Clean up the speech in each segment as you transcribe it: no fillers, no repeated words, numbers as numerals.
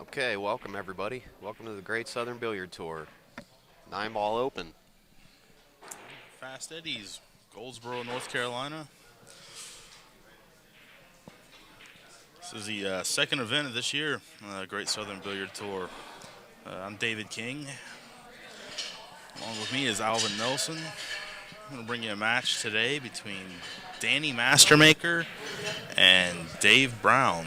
Okay, welcome everybody. Welcome to the Great Southern Billiard Tour. 9-ball open. Fast Eddie's, Goldsboro, North Carolina. This is the second event of this year, Great Southern Billiard Tour. I'm David King. Along with me is Alvin Nelson. I'm going to bring you a match today between Danny Mastermaker and Dave Brown.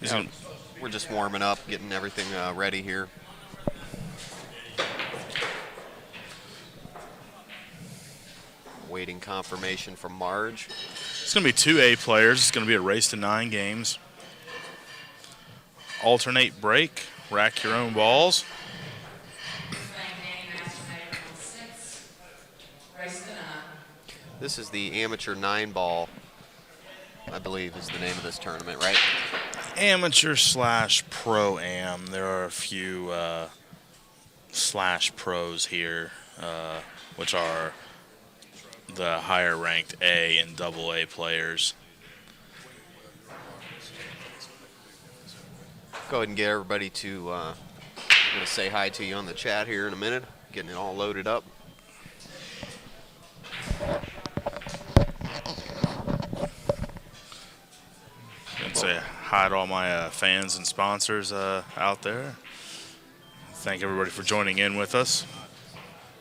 Yeah, we're just warming up, getting everything ready here. Waiting confirmation from Marge. It's going to be two A players. It's going to be a race to 9 games. Alternate break, rack your own balls. This is the amateur 9-ball, I believe is the name of this tournament, right? Amateur slash pro-am. There are a few slash pros here, which are the higher ranked A and double A players. Go ahead and get everybody to, I'm going to say hi to you on the chat here in a minute, getting it all loaded up. And say hi to all my fans and sponsors out there. Thank everybody for joining in with us.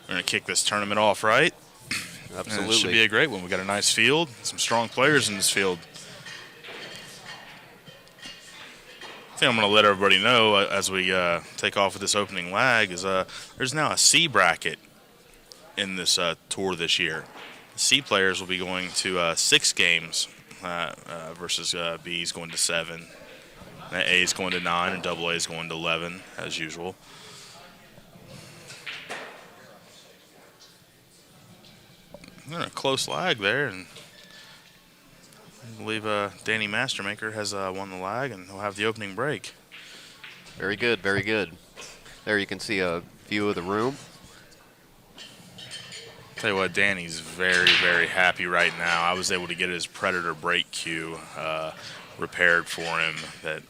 We're going to kick this tournament off right. Absolutely. And it should be a great one. We got a nice field, some strong players in this field. I think I'm going to let everybody know as we take off with this opening lag is there's now a C bracket in this tour this year. The C players will be going to 6 games versus B's going to 7. A is going to 9 and double A is going to 11 as usual. A close lag there, and I believe Danny Mastermaker has won the lag, and he'll have the opening break. Very good, very good. There you can see a view of the room. Tell you what, Danny's very, very happy right now. I was able to get his Predator brake cue repaired for him that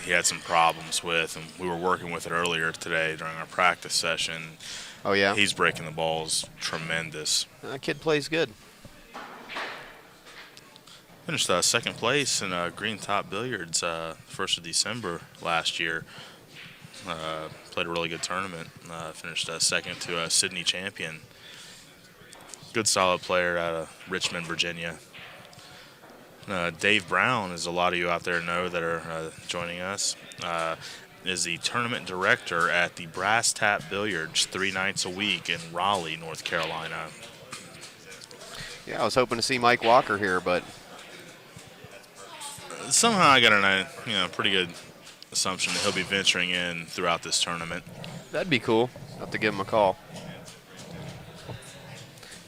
he had some problems with, and we were working with it earlier today during our practice session. Oh, yeah? He's breaking the balls tremendous. Kid plays good. Finished second place in Green Top Billiards 1st of December last year. Played a really good tournament. Finished second to Sydney champion. Good solid player out of Richmond, Virginia. Dave Brown, as a lot of you out there know that are joining us, is the tournament director at the Brass Tap Billiards 3 nights a week in Raleigh, North Carolina. Yeah, I was hoping to see Mike Walker here, but somehow I got a pretty good assumption that he'll be venturing in throughout this tournament. that'd be cool. I'll have to give him a call.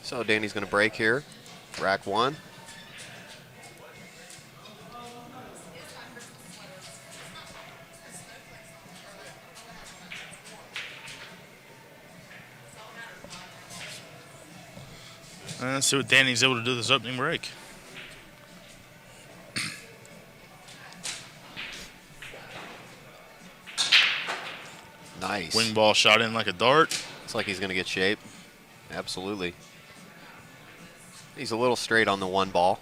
So Danny's going to break here. Rack 1. Let's see what Danny's able to do this opening break. Nice. Wing ball shot in like a dart. Looks like he's going to get shape. Absolutely. He's a little straight on the 1 ball.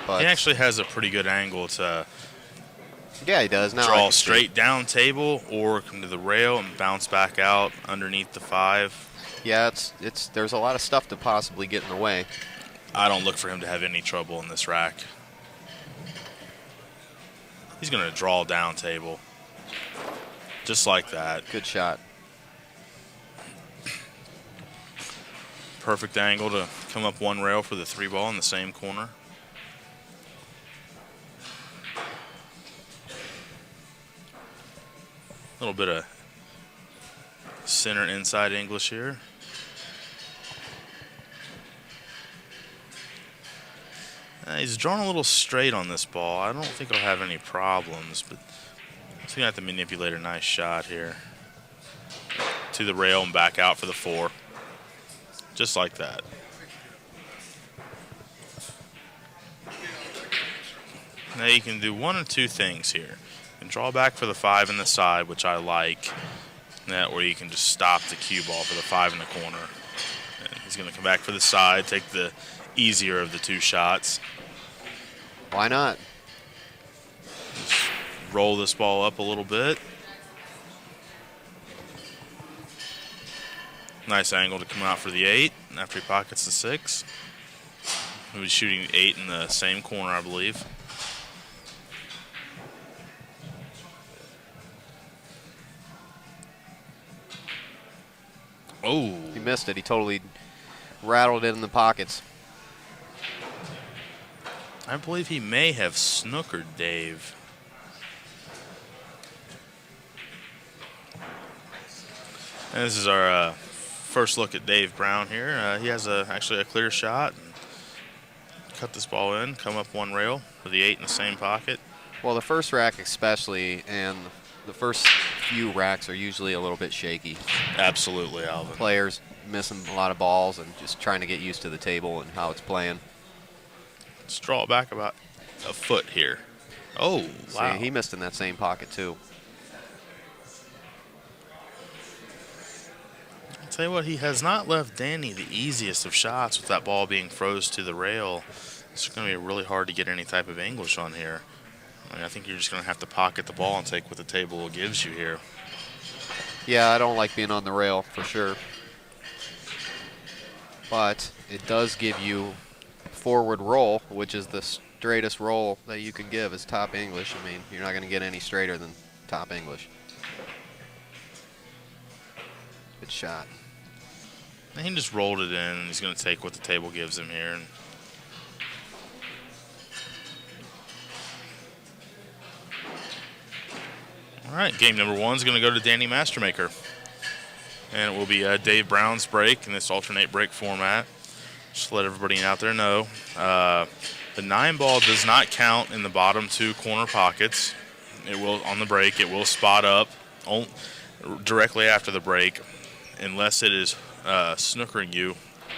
But He actually has a pretty good angle to yeah, he does. Now I draw can see. straight down table or come to the rail and bounce back out underneath the 5. Yeah, it's there's a lot of stuff to possibly get in the way. I don't look for him to have any trouble in this rack. He's going to draw down table. Just like that. Good shot. Perfect angle to come up 1 rail for the 3 ball in the same corner. A little bit of center inside English here. He's drawn a little straight on this ball. I don't think he'll have any problems, but he's going to have to manipulate a nice shot here. To the rail and back out for the 4. Just like that. Now you can do one of two things here. You can draw back for the 5 in the side, which I like. Or you can just stop the cue ball for the 5 in the corner. And he's going to come back for the side, take the easier of the two shots. Why not? Just roll this ball up a little bit. Nice angle to come out for the 8 after he pockets the 6. He was shooting 8 in the same corner, I believe. Oh. He missed it. He totally rattled it in the pockets. I believe he may have snookered Dave. And this is our first look at Dave Brown here. He has actually a clear shot. Cut this ball in, come up one rail with the 8 in the same pocket. Well, the first rack especially, and the first few racks are usually a little bit shaky. Absolutely, Alvin. Players missing a lot of balls and just trying to get used to the table and how it's playing. Let's draw it back about a foot here. Oh, wow. See, he missed in that same pocket, too. I'll tell you what, he has not left Danny the easiest of shots with that ball being froze to the rail. It's going to be really hard to get any type of English on here. I think you're just going to have to pocket the ball and take what the table gives you here. Yeah, I don't like being on the rail, for sure. But it does give you forward roll, which is the straightest roll that you can give is top English. I mean, you're not going to get any straighter than top English. Good shot. And he just rolled it in, and he's going to take what the table gives him here. All right, game number 1 is going to go to Danny Mastermaker. And it will be Dave Brown's break in this alternate break format. Just to let everybody out there know. The 9 ball does not count in the bottom 2 corner pockets. It will, on the break, it will spot up directly after the break unless it is snookering you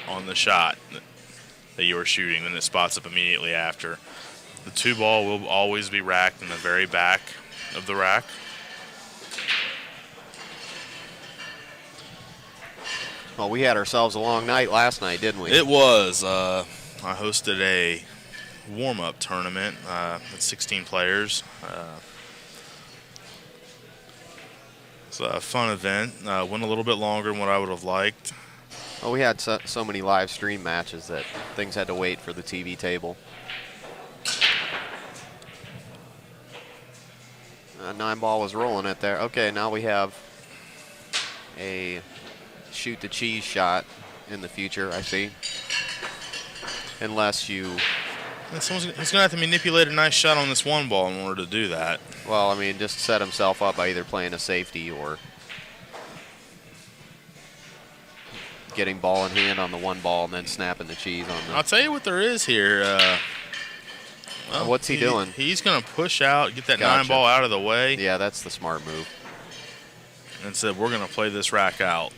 on the shot that you are shooting. Then it spots up immediately after. The 2 ball will always be racked in the very back of the rack. Well, we had ourselves a long night last night, didn't we? It was. I hosted a warm-up tournament with 16 players. It's a fun event. Went a little bit longer than what I would have liked. Well, we had so many live stream matches that things had to wait for the TV table. 9 ball was rolling it there. Okay, now we have a shoot the cheese shot in the future, I see. Unless you... He's going to have to manipulate a nice shot on this 1 ball in order to do that. Well, I mean, just set himself up by either playing a safety or getting ball in hand on the 1 ball and then snapping the cheese on the... I'll tell you what there is here. Well, what's he doing? He's going to push out, get that Gotcha. 9 ball out of the way. Yeah, that's the smart move. And said, we're going to play this rack out.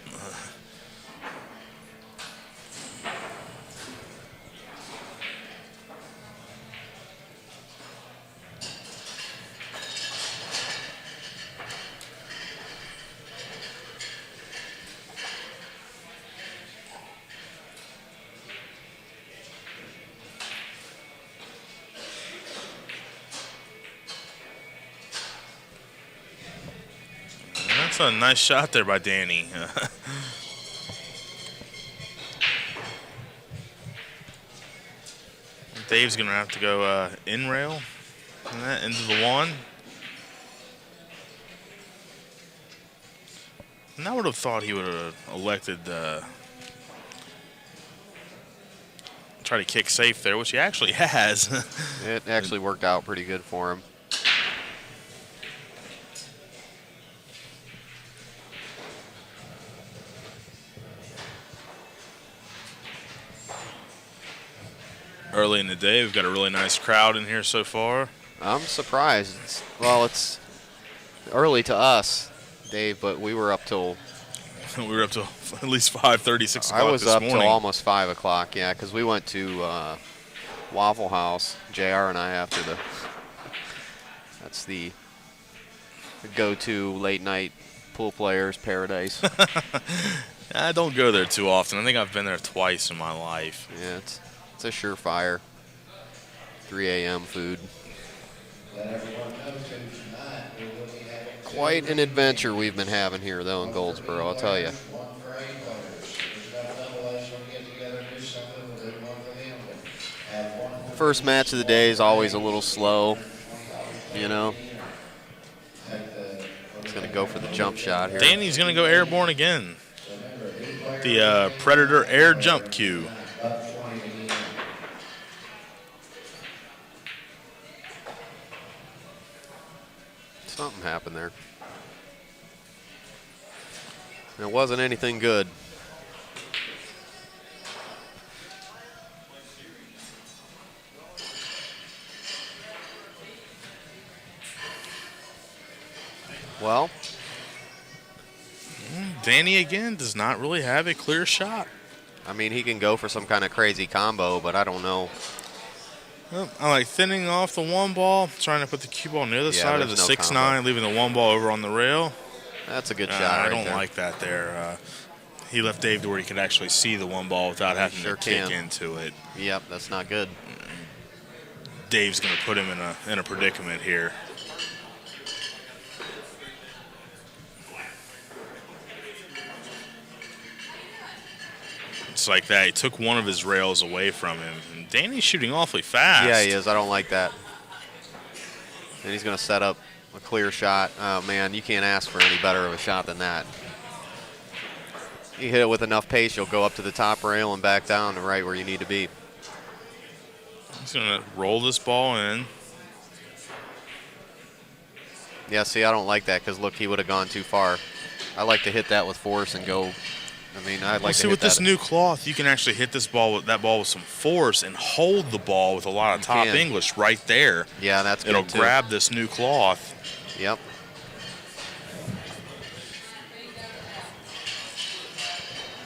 That's a nice shot there by Danny. Dave's going to have to go in rail and that into the 1. And I would have thought he would have elected try to kick safe there, which he actually has. It actually worked out pretty good for him. Early in the day, we've got a really nice crowd in here so far. I'm surprised. It's early to us, Dave, but we were up till... We were up till at least 5:30, 6 o'clock I was this up morning. till almost 5 o'clock, yeah, because we went to Waffle House, JR and I, after the That's the go-to late night pool players paradise. I don't go there too often. I think I've been there twice in my life. Yeah, it's a surefire 3 a.m. food. Quite an adventure we've been having here, though, in Goldsboro, I'll tell you. First match of the day is always a little slow, you know. He's going to go for the jump shot here. Danny's going to go airborne again. The Predator air jump cue. Something happened there. It wasn't anything good. Well, Danny again does not really have a clear shot. I mean, he can go for some kind of crazy combo, but I don't know. Well, I like thinning off the one ball, trying to put the cue ball on the other side of the there's no 6-9, leaving the one ball over on the rail. That's a good shot I right don't there. like that there. He left Dave to where he could actually see the one ball without having sure to kick can. into it. Yep, that's not good. Dave's going to put him in a predicament here. It's like that. He took one of his rails away from him. And Danny's shooting awfully fast. Yeah, he is. I don't like that. And he's going to set up a clear shot. Oh, man, you can't ask for any better of a shot than that. You hit it with enough pace, you'll go up to the top rail and back down to right where you need to be. He's going to roll this ball in. Yeah, see, I don't like that because, look, he would have gone too far. I like to hit that with force and go. I mean, I'd like to See, hit with this that. new cloth, you can actually hit that ball with some force and hold the ball with a lot of top can. English right there. Yeah, that's good, It'll too. grab this new cloth. Yep.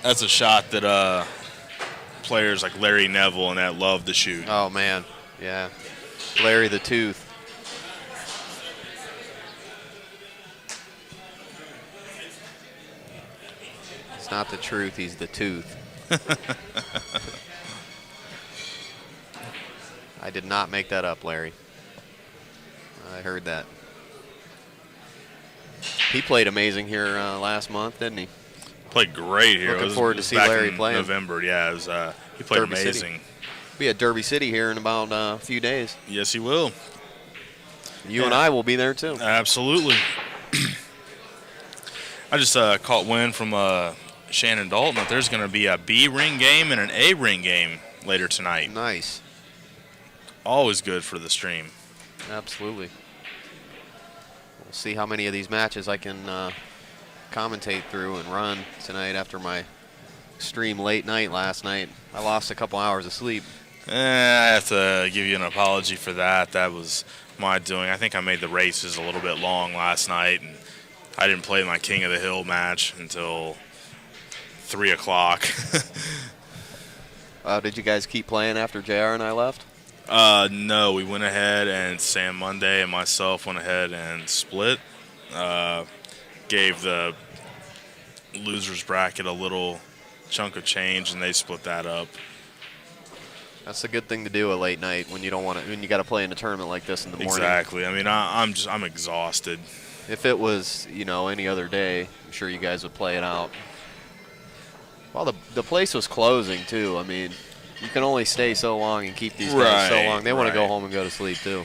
That's a shot that players like Larry Neville and that love to shoot. Oh, man. Yeah. Larry the Tooth. It's not the truth, he's the tooth. I did not make that up, Larry. I heard that. He played amazing here last month, didn't he? Played great here. Looking forward to see back Larry in playing. November, yeah. He played Derby City. amazing. Be at Derby City here in about a few days. Yes, he will. You and I will be there too. Absolutely. I just caught wind from Shannon Dalton that there's going to be a B ring game and an A ring game later tonight. Nice. Always good for the stream. Absolutely. We'll see how many of these matches I can commentate through and run tonight after my extreme late night last night. I lost a couple hours of sleep. I have to give you an apology for that. That was my doing. I think I made the races a little bit long last night, and I didn't play my King of the Hill match until 3 o'clock. Did you guys keep playing after JR and I left? No, we went ahead and Sam Monday and myself went ahead and split. Gave the losers bracket a little chunk of change, and they split that up. That's a good thing to do a late night when you don't want to, when you got to play in a tournament like this in the morning. Exactly. I mean, I'm exhausted. If it was, any other day, I'm sure you guys would play it out. Well, the place was closing too. I mean, you can only stay so long and keep these guys so long. They want to go home and go to sleep too.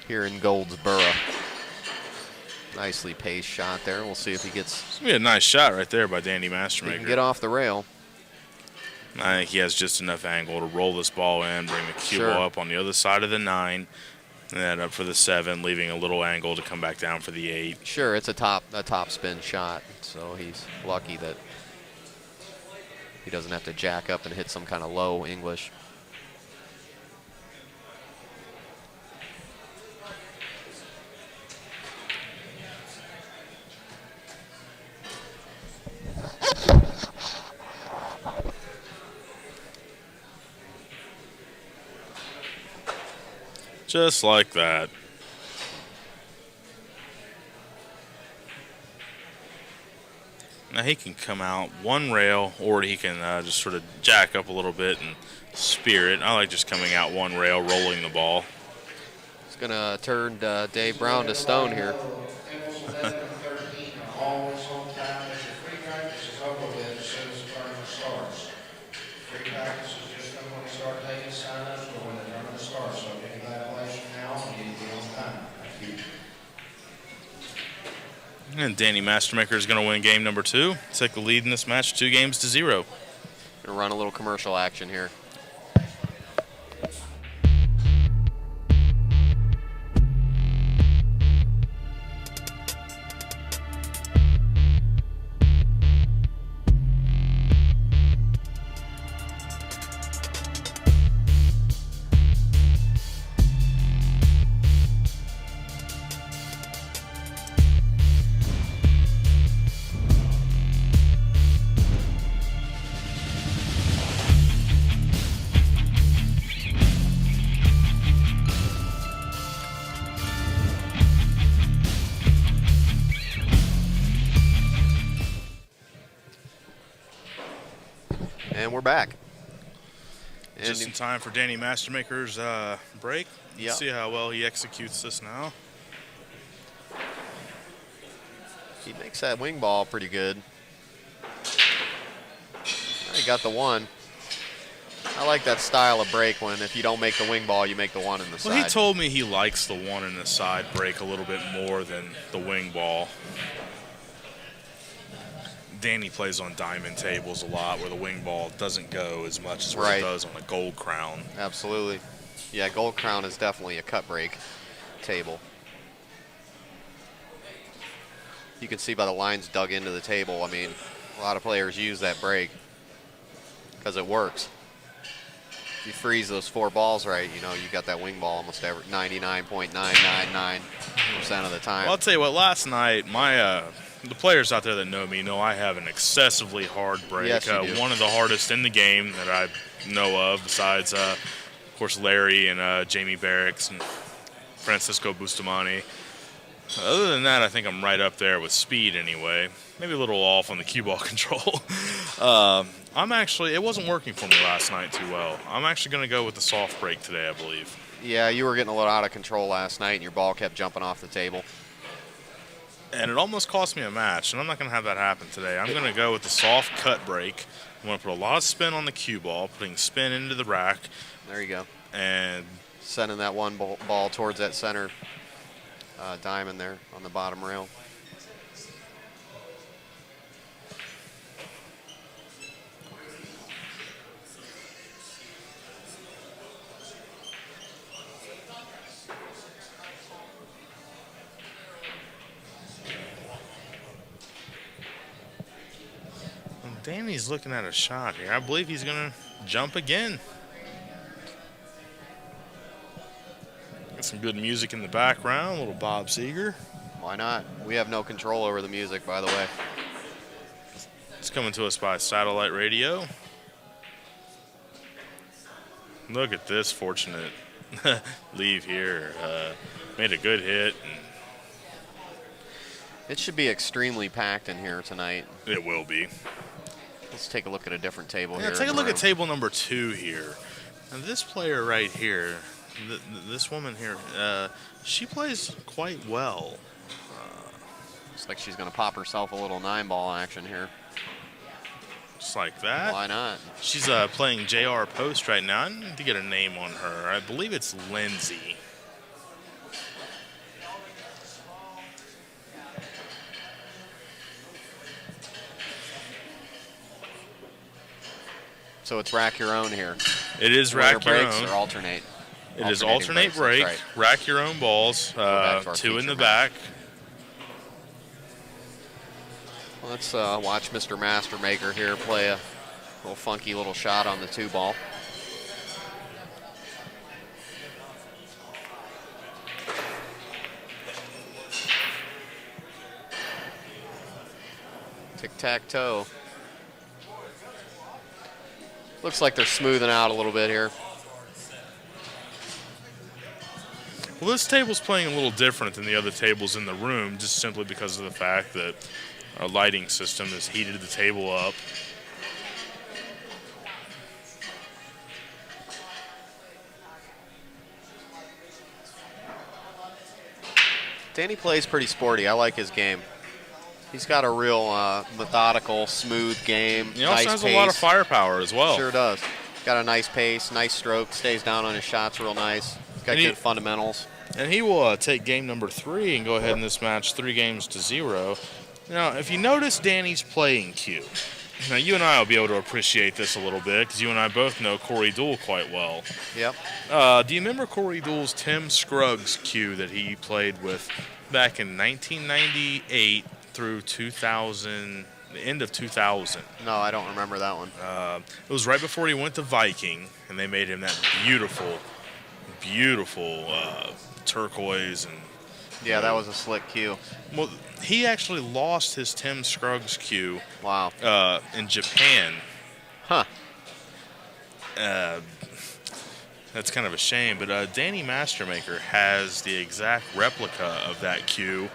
Here in Goldsboro. Nicely paced shot there. We'll see if he gets. It's gonna be a nice shot right there by Danny He Mastermaker. can get off the rail. I think he has just enough angle to roll this ball in, bring the cue Sure. ball up on the other side of the 9, and then up for the 7, leaving a little angle to come back down for the 8. Sure, it's a top spin shot, so he's lucky that he doesn't have to jack up and hit some kind of low English. Just like that. Now he can come out one rail, or he can just sort of jack up a little bit and spear it. I like just coming out one rail, rolling the ball. It's going to turn Dave Brown to stone here. And Danny Mastermaker is going to win game number 2. Take the lead in this match 2-0. Going to run a little commercial action here. And we're back. And Just in time for Danny Mastermaker's break. Yep. See how well he executes this now. He makes that wing ball pretty good. He got the one. I like that style of break when if you don't make the wing ball, you make the one in the side. Well, he told me he likes the one in the side break a little bit more than the wing ball. Danny plays on diamond tables a lot where the wing ball doesn't go as much as what it does on a gold crown. Absolutely. Yeah, gold crown is definitely a cut break table. You can see by the lines dug into the table. I mean, a lot of players use that break because it works. If you freeze those 4 balls right, you know, you got that wing ball almost every 99.999% of the time. Well, I'll tell you what, last night, the players out there that know me know I have an excessively hard break. Yes, you do. One of the hardest in the game that I know of, besides, of course, Larry and Jamie Barracks and Francisco Bustamante. Other than that, I think I'm right up there with speed anyway. Maybe a little off on the cue ball control. It wasn't working for me last night too well. I'm actually going to go with the soft break today, I believe. Yeah, you were getting a little out of control last night, and your ball kept jumping off the table. And it almost cost me a match, and I'm not going to have that happen today. I'm going to go with the soft cut break. I'm going to put a lot of spin on the cue ball, putting spin into the rack. There you go. And sending that one ball towards that center diamond there on the bottom rail. Danny's looking at a shot here. I believe he's going to jump again. Got some good music in the background, a little Bob Seger. Why not? We have no control over the music, by the way. It's coming to us by satellite radio. Look at this fortunate leave here. Made a good hit. It should be extremely packed in here tonight. It will be. Let's take a look at a different table here. Take a look at table number 2 here. And this player right here, this woman here, she plays quite well. Looks like she's going to pop herself a little 9-ball action here. Just like that. Why not? She's playing JR Post right now. I need to get a name on her. I believe it's Lindsay. So it's rack your own here. It is rack your breaks own. Or alternate. It is alternate break. Right. Rack your own balls. 2 in the back. Let's watch Mr. Mastermaker here play a little funky little shot on the 2-ball. Tic-tac-toe. Looks like they're smoothing out a little bit here. Well, this table's playing a little different than the other tables in the room, just simply because of the fact that our lighting system has heated the table up. Danny plays pretty sporty. I like his game. He's got a real methodical, smooth game. He also nice has pace. a lot of firepower as well. Sure does. Got a nice pace, nice stroke, stays down on his shots real nice. Got good fundamentals. And he will take game number 3 and go ahead in this match 3-0. Now, if you notice Danny's playing cue, now you and I will be able to appreciate this a little bit because you and I both know Corey Doole quite well. Yep. Do you remember Corey Doole's Tim Scruggs cue that he played with back in 1998 through 2000, the end of 2000? No, I don't remember that one. It was right before he went to Viking, and they made him that beautiful turquoise. And yeah, that was a slick cue. well, he actually lost his Tim Scruggs cue. Wow. In Japan. Huh. That's kind of a shame, but Danny Mastermaker has the exact replica of that cue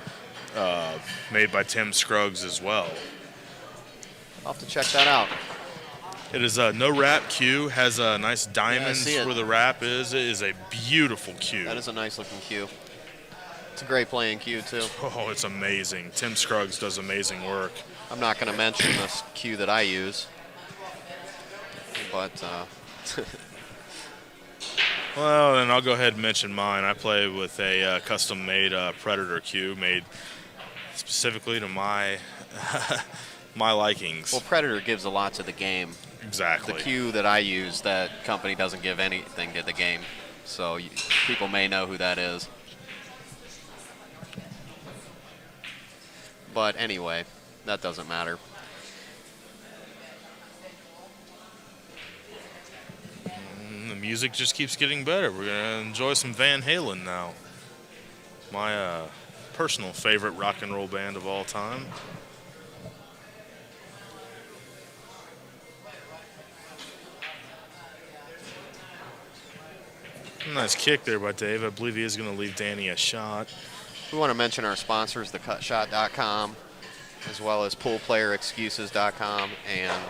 made by Tim Scruggs as well. I'll have to check that out. It is a no wrap cue, has nice diamonds where the wrap is. It is a beautiful cue. That is a nice looking cue. It's a great playing cue too. Oh, it's amazing. Tim Scruggs does amazing work. I'm not going to mention this cue that I use, but well, then I'll go ahead and mention mine. I play with a custom-made Predator cue made specifically to my my likings. well, Predator gives a lot to the game. Exactly. The cue that I use, that company doesn't give anything to the game, so people may know who that is. But anyway, that doesn't matter. The music just keeps getting better. We're going to enjoy some Van Halen now. My personal favorite rock and roll band of all time. Nice kick there by Dave. I believe he is going to leave Danny a shot. We want to mention our sponsors, thecutshot.com, as well as poolplayerexcuses.com, and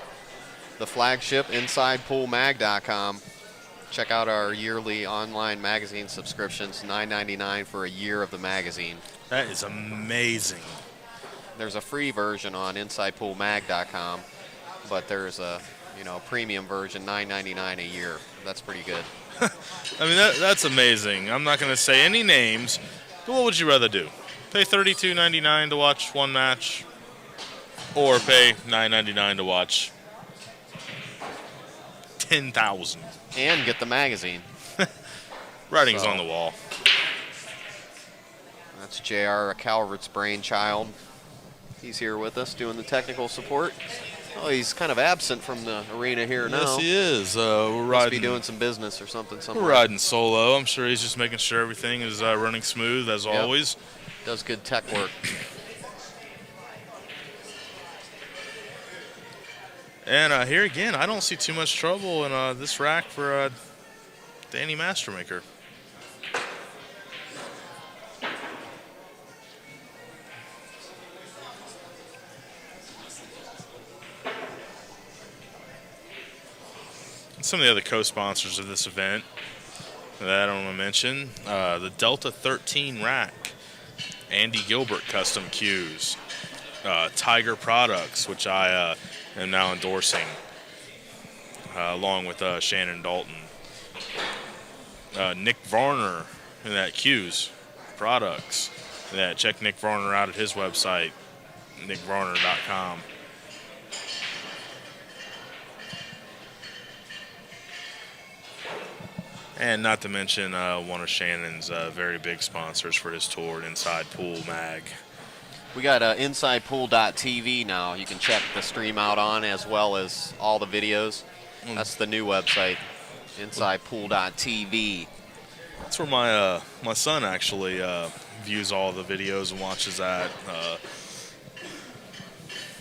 the flagship InsidePoolMag.com. Check out our yearly online magazine subscriptions, $9.99 for a year of the magazine. That is amazing. There's a free version on InsidePoolMag.com, but there's a premium version, $9.99 a year. That's pretty good. I mean, that's amazing. I'm not going to say any names, but what would you rather do? Pay $32.99 to watch one match, or pay $9.99 to watch 10,000? And get the magazine. Writing's on the wall. That's J.R. Calvert's brainchild. He's here with us doing the technical support. Oh, he's kind of absent from the arena here now. Yes, he is. We're Must riding. be doing some business or something. We're riding solo. I'm sure he's just making sure everything is running smooth as always. Does good tech work. And here again, I don't see too much trouble in this rack for Danny Mastermaker. Some of the other co-sponsors of this event that I want to mention, the Delta 13 rack, Andy Gilbert Custom Cues, Tiger Products, which I am now endorsing, along with Shannon Dalton, Nick Varner, and that Cues Products. Check Nick Varner out at his website, nickvarner.com. And not to mention one of Shannon's very big sponsors for his tour, Inside Pool Mag. We got InsidePool.tv now. You can check the stream out on, as well as all the videos. That's the new website, InsidePool.tv. That's where my son actually views all the videos and watches that.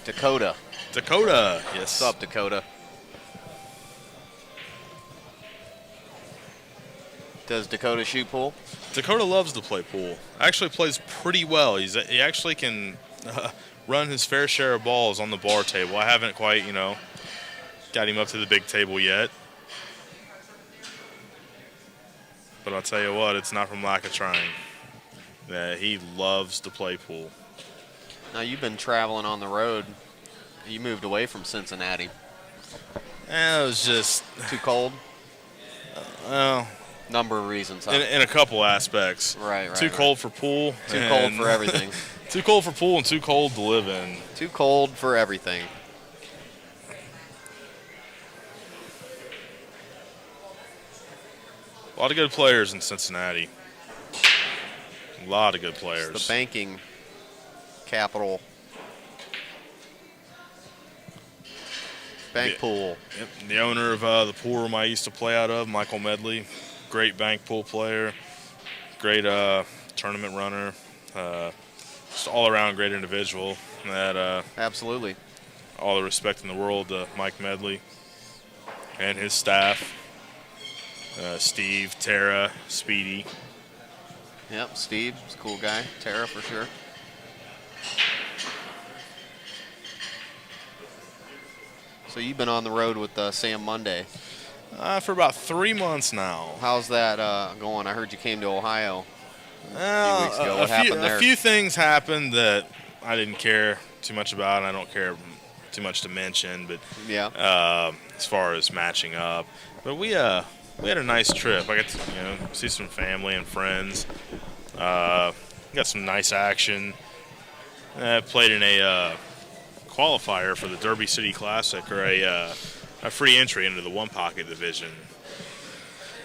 Dakota. Dakota, yes. What's up, Dakota? Does Dakota shoot pool? Dakota loves to play pool. Actually plays pretty well. He actually can run his fair share of balls on the bar table. I haven't quite, got him up to the big table yet. But I'll tell you what, it's not from lack of trying. He loves to play pool. Now, you've been traveling on the road. You moved away from Cincinnati. It was just too cold? Well, number of reasons. Huh? In a couple aspects. Right. Too cold for pool. Too cold for everything. Too cold for pool and too cold to live in. Too cold for everything. A lot of good players in Cincinnati. A lot of good players. It's the banking capital. Bank pool. Yep. The owner of the pool room I used to play out of, Michael Medley, great bank pool player, great tournament runner, just all-around great individual. Absolutely. All the respect in the world to Mike Medley and his staff, Steve, Tara, Speedy. Yep, Steve, he's a cool guy. Tara, for sure. So you've been on the road with Sam Monday. For about 3 months now. How's that going? I heard you came to Ohio a few weeks ago. What happened there? A few things happened that I didn't care too much about, and I don't care too much to mention. But yeah, as far as matching up, but we had a nice trip. I got to see some family and friends. Got some nice action. Played in a qualifier for the Derby City Classic, or a free entry into the one pocket division.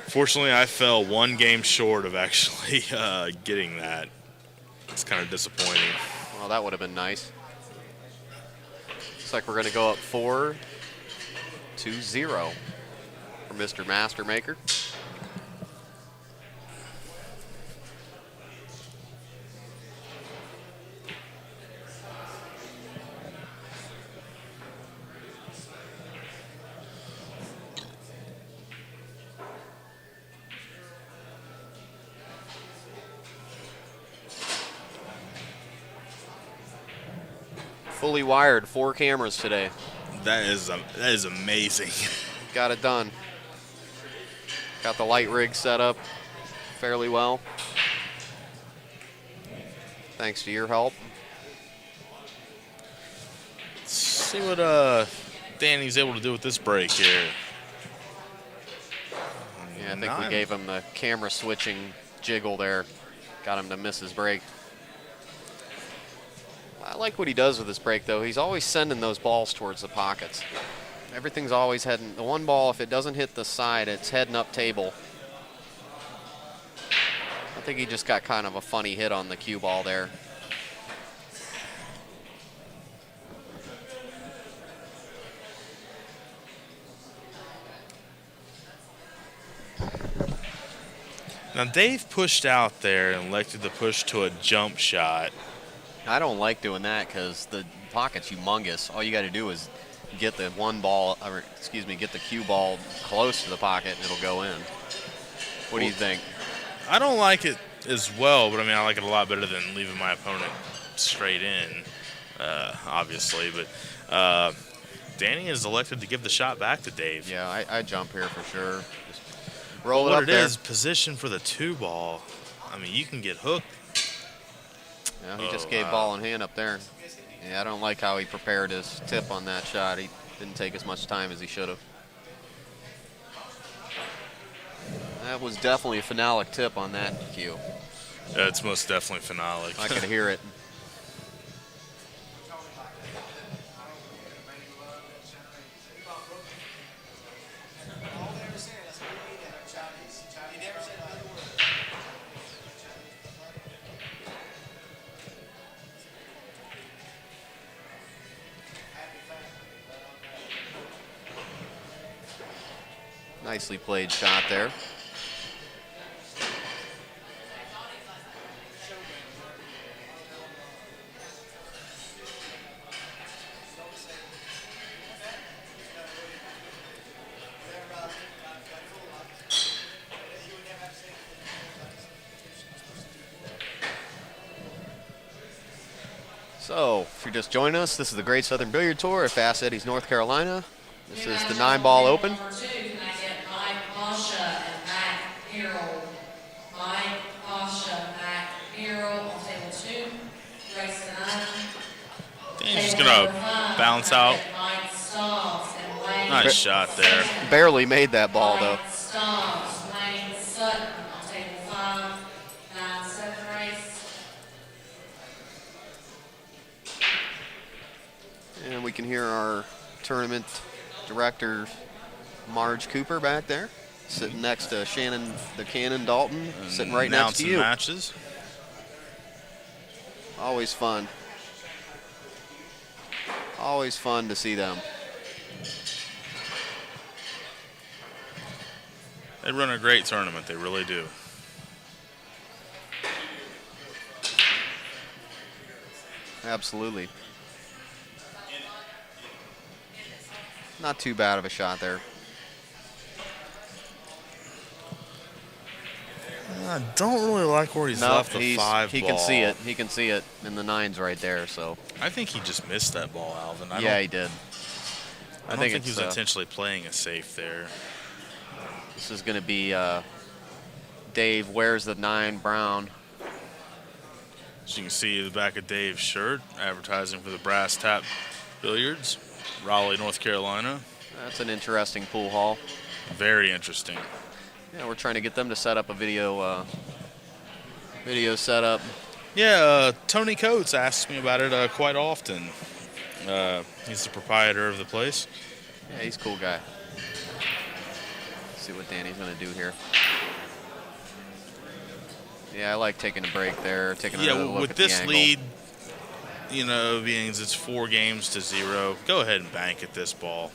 Fortunately, I fell one game short of actually getting that. It's kind of disappointing. Well, that would have been nice. Looks like we're going to go up 4-0 for Mr. Mastermaker. Fully wired, 4 cameras today. That is amazing. Got it done. Got the light rig set up fairly well. Thanks to your help. Let's see what Danny's able to do with this break here. Yeah, I think we gave him the camera switching jiggle there. Got him to miss his break. I like what he does with this break, though. He's always sending those balls towards the pockets. Everything's always heading. The one ball, if it doesn't hit the side, it's heading up table. I think he just got kind of a funny hit on the cue ball there. Now, Dave pushed out there and elected to push to a jump shot. I don't like doing that because the pocket's humongous. All you got to do is get the get the cue ball close to the pocket and it'll go in. What do you think? I don't like it as well, but I like it a lot better than leaving my opponent straight in, obviously. But Danny is elected to give the shot back to Dave. Yeah, I jump here for sure. Just roll it up there. What it is, position for the 2 ball. You can get hooked. Yeah, he just gave ball in hand up there. Yeah, I don't like how he prepared his tip on that shot. He didn't take as much time as he should have. That was definitely a phenolic tip on that cue. Yeah, it's most definitely phenolic. I could hear it. Nicely played shot there. So, if you're just joining us, this is the Great Southern Billiard Tour at Fast Eddie's, North Carolina. This is the 9-ball open. Number 2, can I get Mike Pasha and Mac Harrell? Mike Pasha, Mac Harrell on table 2. Race to 9. He's just going to bounce out. Mike Stobbs and Wayne. Nice shot there. Barely made that ball, though. Mike Stobbs, Wayne Sutton on table 5. 9-7 race. And we can hear our tournament director, Marge Cooper, back there, sitting next to Shannon the Cannon Dalton, sitting right next to you. Matches. Always fun. Always fun to see them. They run a great tournament. They really do. Absolutely. Not too bad of a shot there. I don't really like where he's left the 5 he ball. can see it. He can see it in the 9s right there. So I think he just missed that ball, Alvin. yeah, he did. I don't think he was intentionally playing a safe there. This is going to be Dave. Where's the 9 Brown? As you can see the back of Dave's shirt, advertising for the Brass Tap Billiards, Raleigh, North Carolina. That's an interesting pool hall. Very interesting. Yeah, we're trying to get them to set up a video setup. Yeah, Tony Coates asks me about it quite often. He's the proprietor of the place. Yeah, he's a cool guy. Let's see what Danny's going to do here. Yeah, I like taking a break there, taking a look with at the this angle. lead, you know, being it's 4 games to 0, go ahead and bank at this ball.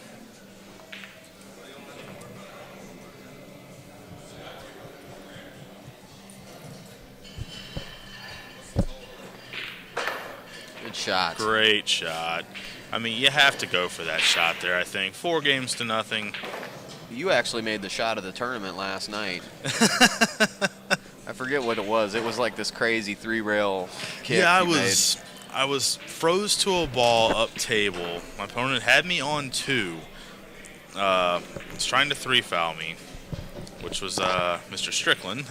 Good shot. Great shot. I mean, you have to go for that shot there, I think. 4 games to 0. You actually made the shot of the tournament last night. I forget what it was. It was like this crazy 3-rail kick. Yeah, made. I was froze to a ball up table. My opponent had me on 2. Was trying to 3-foul me, which was Mr. Strickland.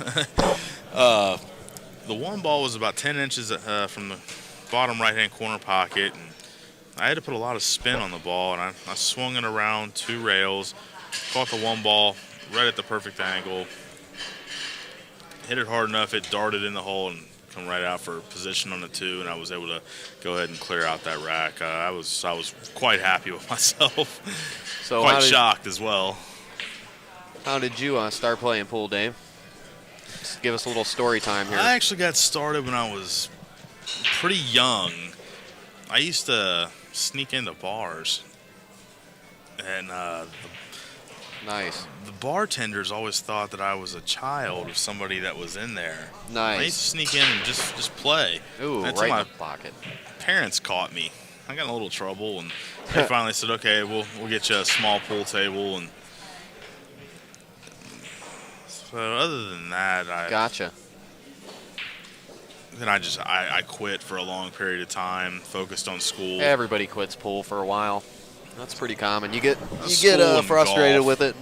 The 1 ball was about 10 inches from the bottom right-hand corner pocket, and I had to put a lot of spin on the ball, and I swung it around 2 rails, caught the 1 ball right at the perfect angle, hit it hard enough, it darted in the hole and come right out for position on the 2, and I was able to go ahead and clear out that rack. I was quite happy with myself. So quite shocked as well. How did you start playing pool, Dave? Just give us a little story time here. I actually got started when I was pretty young. I used to sneak into bars, and Nice. the bartenders always thought that I was a child of somebody that was in there. Nice. I used to sneak in and just play. Ooh, Until right my in the pocket. parents caught me. I got in a little trouble, and they finally said, "Okay, we'll get you a small pool table." And so, other than that, Gotcha. then I quit for a long period of time, focused on school. Everybody quits pool for a while. That's pretty common. You get School and frustrated golf. with it.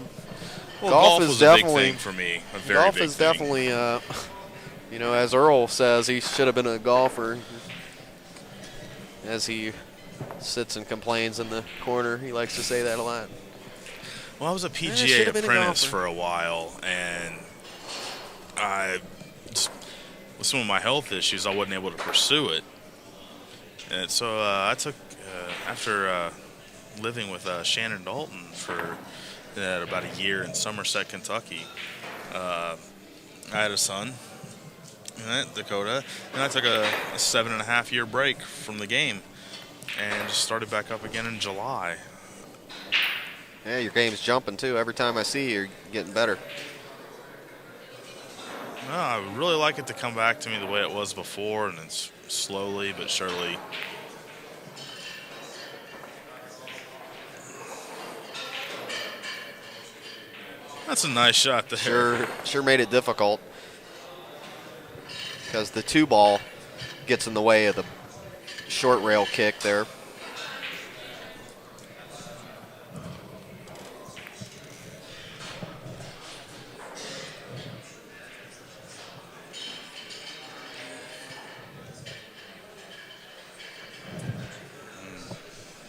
Well, golf is was definitely a big thing for me. A very golf big is thing. definitely, as Earl says, he should have been a golfer. As he sits and complains in the corner, he likes to say that a lot. Well, I was a should PGA have been a apprentice golfer. for a while, and with some of my health issues, I wasn't able to pursue it. And so I took, after living with Shannon Dalton for about a year in Somerset, Kentucky, I had a son, Dakota, and I took a 7.5-year break from the game and just started back up again in July. Yeah, your game's jumping too. Every time I see you, you're getting better. No, I would really like it to come back to me the way it was before, and it's slowly but surely. That's a nice shot there. Sure made it difficult because the 2 ball gets in the way of the short rail kick there.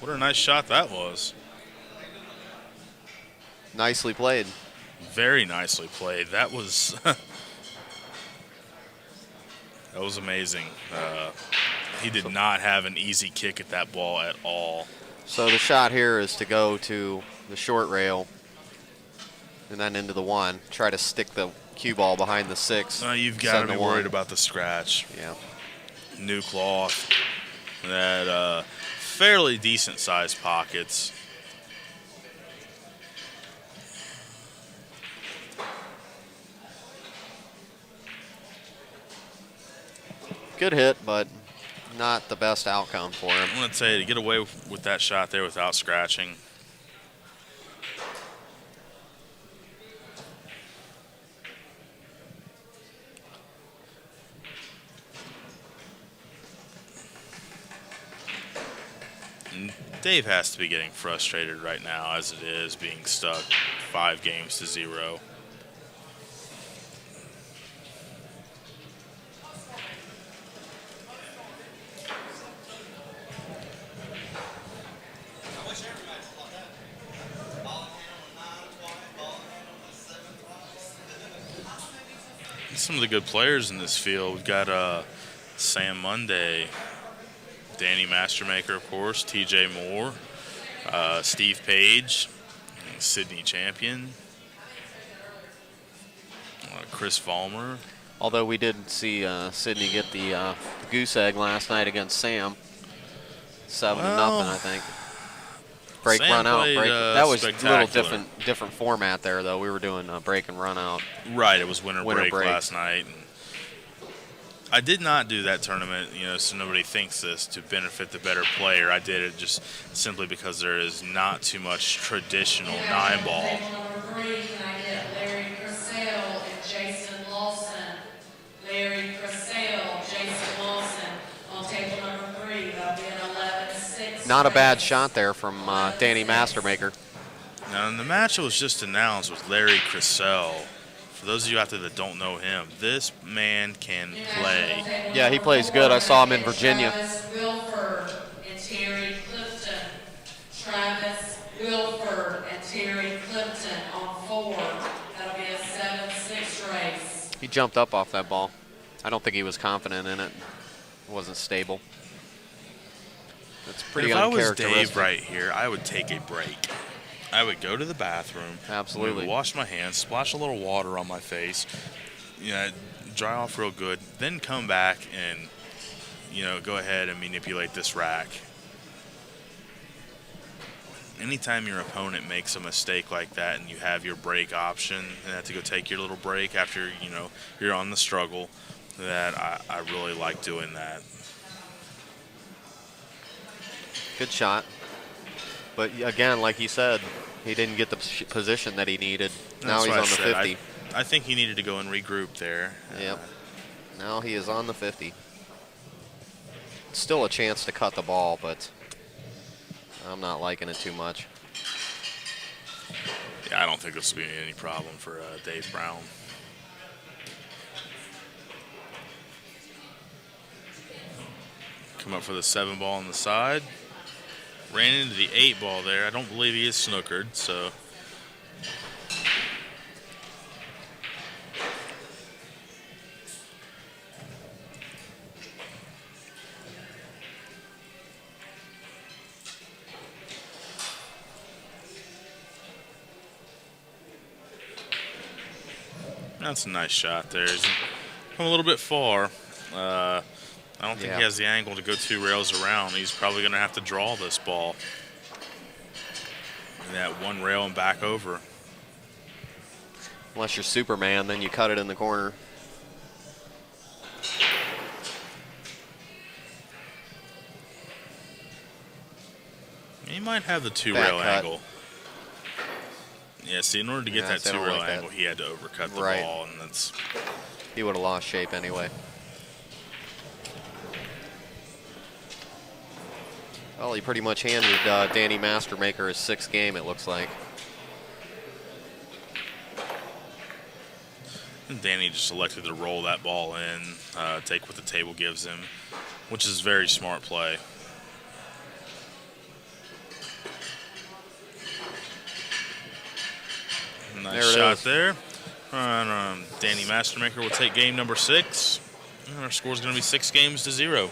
What a nice shot that was. Nicely played. Very nicely played. That was that was amazing. He did not have an easy kick at that ball at all. So the shot here is to go to the short rail and then into the 1. Try to stick the cue ball behind the 6. You've got to be Send the worried 1. about the scratch. Yeah. New cloth. That fairly decent sized pockets. Good hit, but not the best outcome for him. I'm going to say to get away with that shot there without scratching. And Dave has to be getting frustrated right now as it is, being stuck 5 games to 0. Some of the good players in this field. We've got Sam Monday, Danny Mastermaker, of course, TJ Moore, Steve Page, Sydney Champion, Chris Vollmer. Although we did see Sydney get the goose egg last night against Sam. 7-0, I think. Break, Sam run out. played, Break. That was a little spectacular. different format there, though. We were doing break and run out. Right, it was winter break break last night. And I did not do that tournament, so nobody thinks this, to benefit the better player. I did it just simply because there is not too much traditional 9-ball. Table number 3, can I get Larry Crisell and Jason Lawson? Larry Crisell, Jason Lawson on table number 3. That'll be an 11-6. Not a bad shot there from Danny Mastermaker. Now, in the match that was just announced was Larry Crisell. For those of you out there that don't know him, this man can play. Yeah, he plays good. I saw him in Virginia. Travis Wilford and Terry Clifton. Travis Wilford and Terry Clifton on 4. That'll be a 7-6 race. He jumped up off that ball. I don't think he was confident in it. It wasn't stable. It's pretty If I was uncharacteristic. Dave right here, I would take a break. I would go to the bathroom. Absolutely. Wash my hands, splash a little water on my face, dry off real good, then come back and, go ahead and manipulate this rack. Anytime your opponent makes a mistake like that and you have your break option and have to go take your little break after, you're on the struggle, that I really like doing that. Good shot. But again, like he said, he didn't get the position that he needed. Now That's he's what on I the said. 50. I think he needed to go and regroup there. Yep. Now he is on the 50. Still a chance to cut the ball, but I'm not liking it too much. Yeah, I don't think this will be any problem for Dave Brown. Come up for the 7-ball on the side. Ran into the 8-ball there. I don't believe he is snookered, so. That's a nice shot there. He's come a little bit far. I don't think he has the angle to go 2 rails around. He's probably going to have to draw this ball. And that 1 rail and back over. Unless you're Superman, then you cut it in the corner. He might have the 2 Back rail cut. angle. Yeah, see, in order to get that I 2 don't rail like that. angle, he had to overcut the Right. ball, and that's. He would have lost shape anyway. Well, he pretty much handed Danny Mastermaker his 6th game, it looks like. And Danny just elected to roll that ball in, take what the table gives him, which is very smart play. Nice shot there. Danny Mastermaker will take game number 6. And our score is going to be 6-0.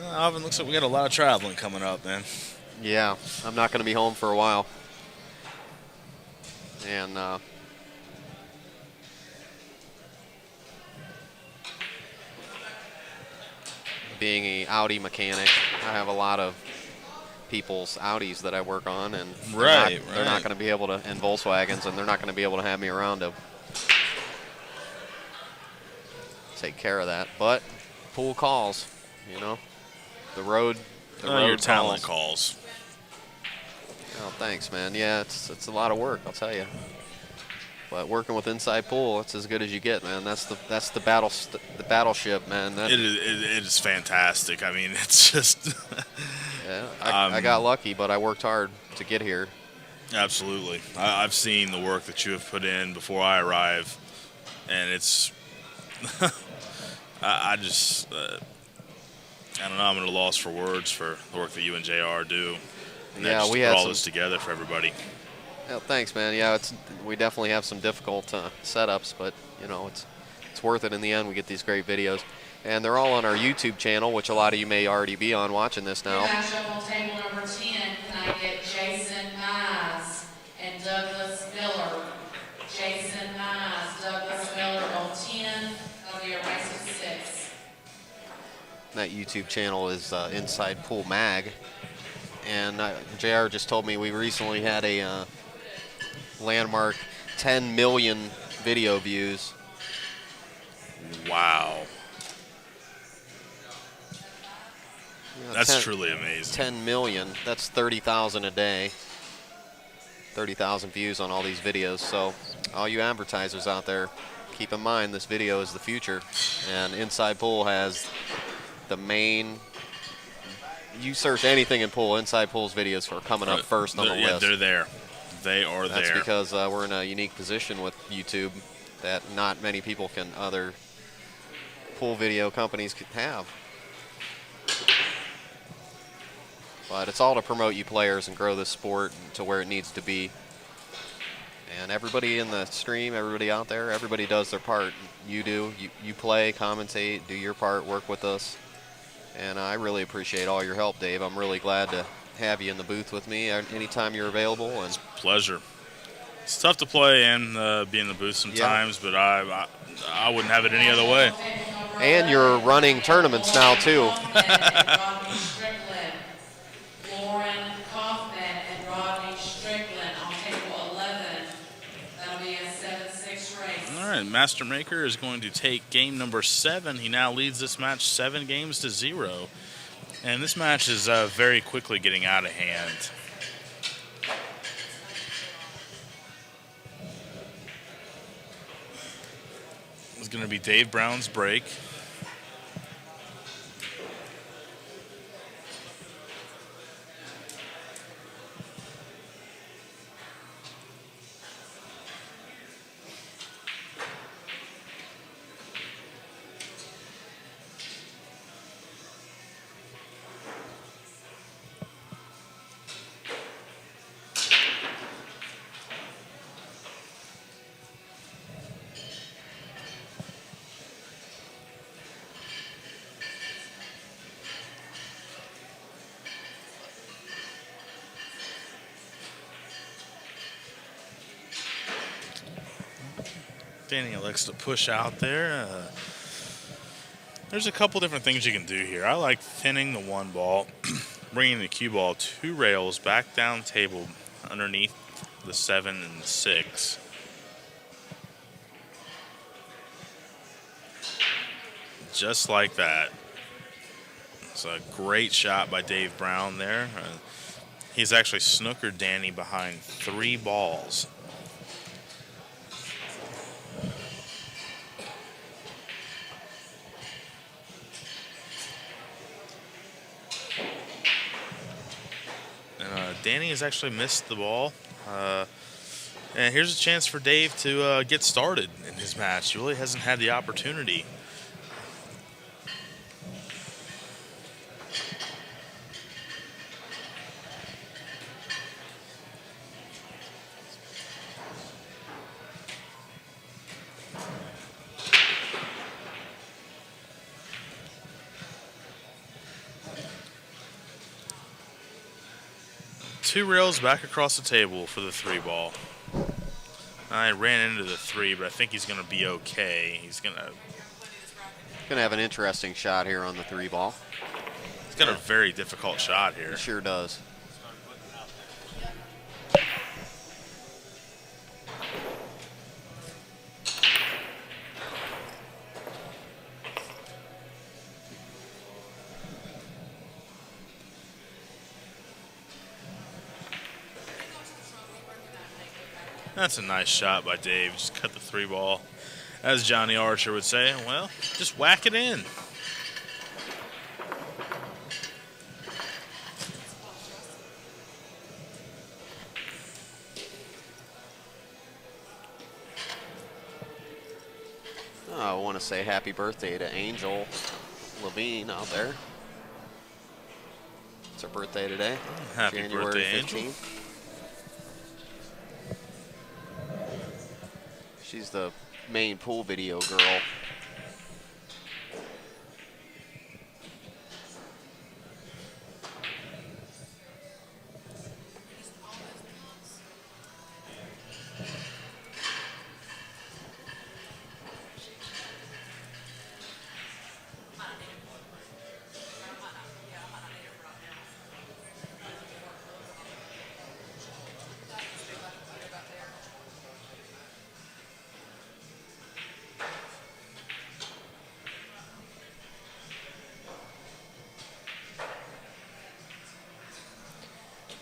Alvin, looks like we got a lot of traveling coming up, man. Yeah, I'm not going to be home for a while. And being a Audi mechanic, I have a lot of people's Audis that I work on, and they're not going to be able to, and Volkswagens, and they're not going to be able to have me around to take care of that. But pool calls, you know. The road your talent calls. Oh, thanks, man. Yeah, it's a lot of work, I'll tell you. But working with Inside Pool, it's as good as you get, man. That's the battleship, man. It is fantastic. I mean, it's just. Yeah, I got lucky, but I worked hard to get here. Absolutely, I've seen the work that you have put in before I arrive, and it's. I just. I don't know. I'm at a loss for words for the work that you and JR do. And yeah, we put had all this together for everybody. Yeah, thanks, man. Yeah, we definitely have some difficult setups, but you know it's worth it in the end. We get these great videos, and they're all on our YouTube channel, which a lot of you may already be on watching this now. Matchup on table number 10. Can I get Jason Mize and Douglas Miller? Jason Mize, Douglas Miller on 10. That'll be a race to 6. That YouTube channel is Inside Pool Mag, and JR just told me we recently had a landmark 10 million video views. Wow. You know, that's truly amazing. 10 million, that's 30,000 a day. 30,000 views on all these videos. So all you advertisers out there, keep in mind this video is the future, and Inside Pool has the main. You search anything in pool, Inside Pool's videos are coming up first on the list. They're there. They are there. That's because we're in a unique position with YouTube that not many people can, other pool video companies could have. But it's all to promote you players and grow this sport to where it needs to be. And everybody in the stream, everybody out there, everybody does their part. You do. You play, commentate, do your part, work with us. And I really appreciate all your help, Dave. I'm really glad to have you in the booth with me anytime you're available. And it's a pleasure. It's tough to play and be in the booth sometimes, but I wouldn't have it any other way. And you're running tournaments now, too. All right, Mastermaker is going to take game number 7. He now leads this match 7-0. And this match is very quickly getting out of hand. It's going to be Dave Brown's break. Danny elects to push out there. There's a couple different things you can do here. I like thinning the 1 ball, bringing the cue ball 2 rails back down table underneath the 7 and the 6. Just like that. It's a great shot by Dave Brown there. He's actually snookered Danny behind 3 balls. And Danny has actually missed the ball. And here's a chance for Dave to get started in his match. He really hasn't had the opportunity. Two rails back across the table for the 3 ball. I ran into the 3, but I think he's going to be okay. He's going to have an interesting shot here on the 3 ball. He's got a very difficult shot here. He sure does. That's a nice shot by Dave. Just cut the 3 ball. As Johnny Archer would say, well, just whack it in. Oh, I want to say happy birthday to Angel Levine out there. It's her birthday today. Happy January birthday, 15th. Angel. She's the main pool video girl.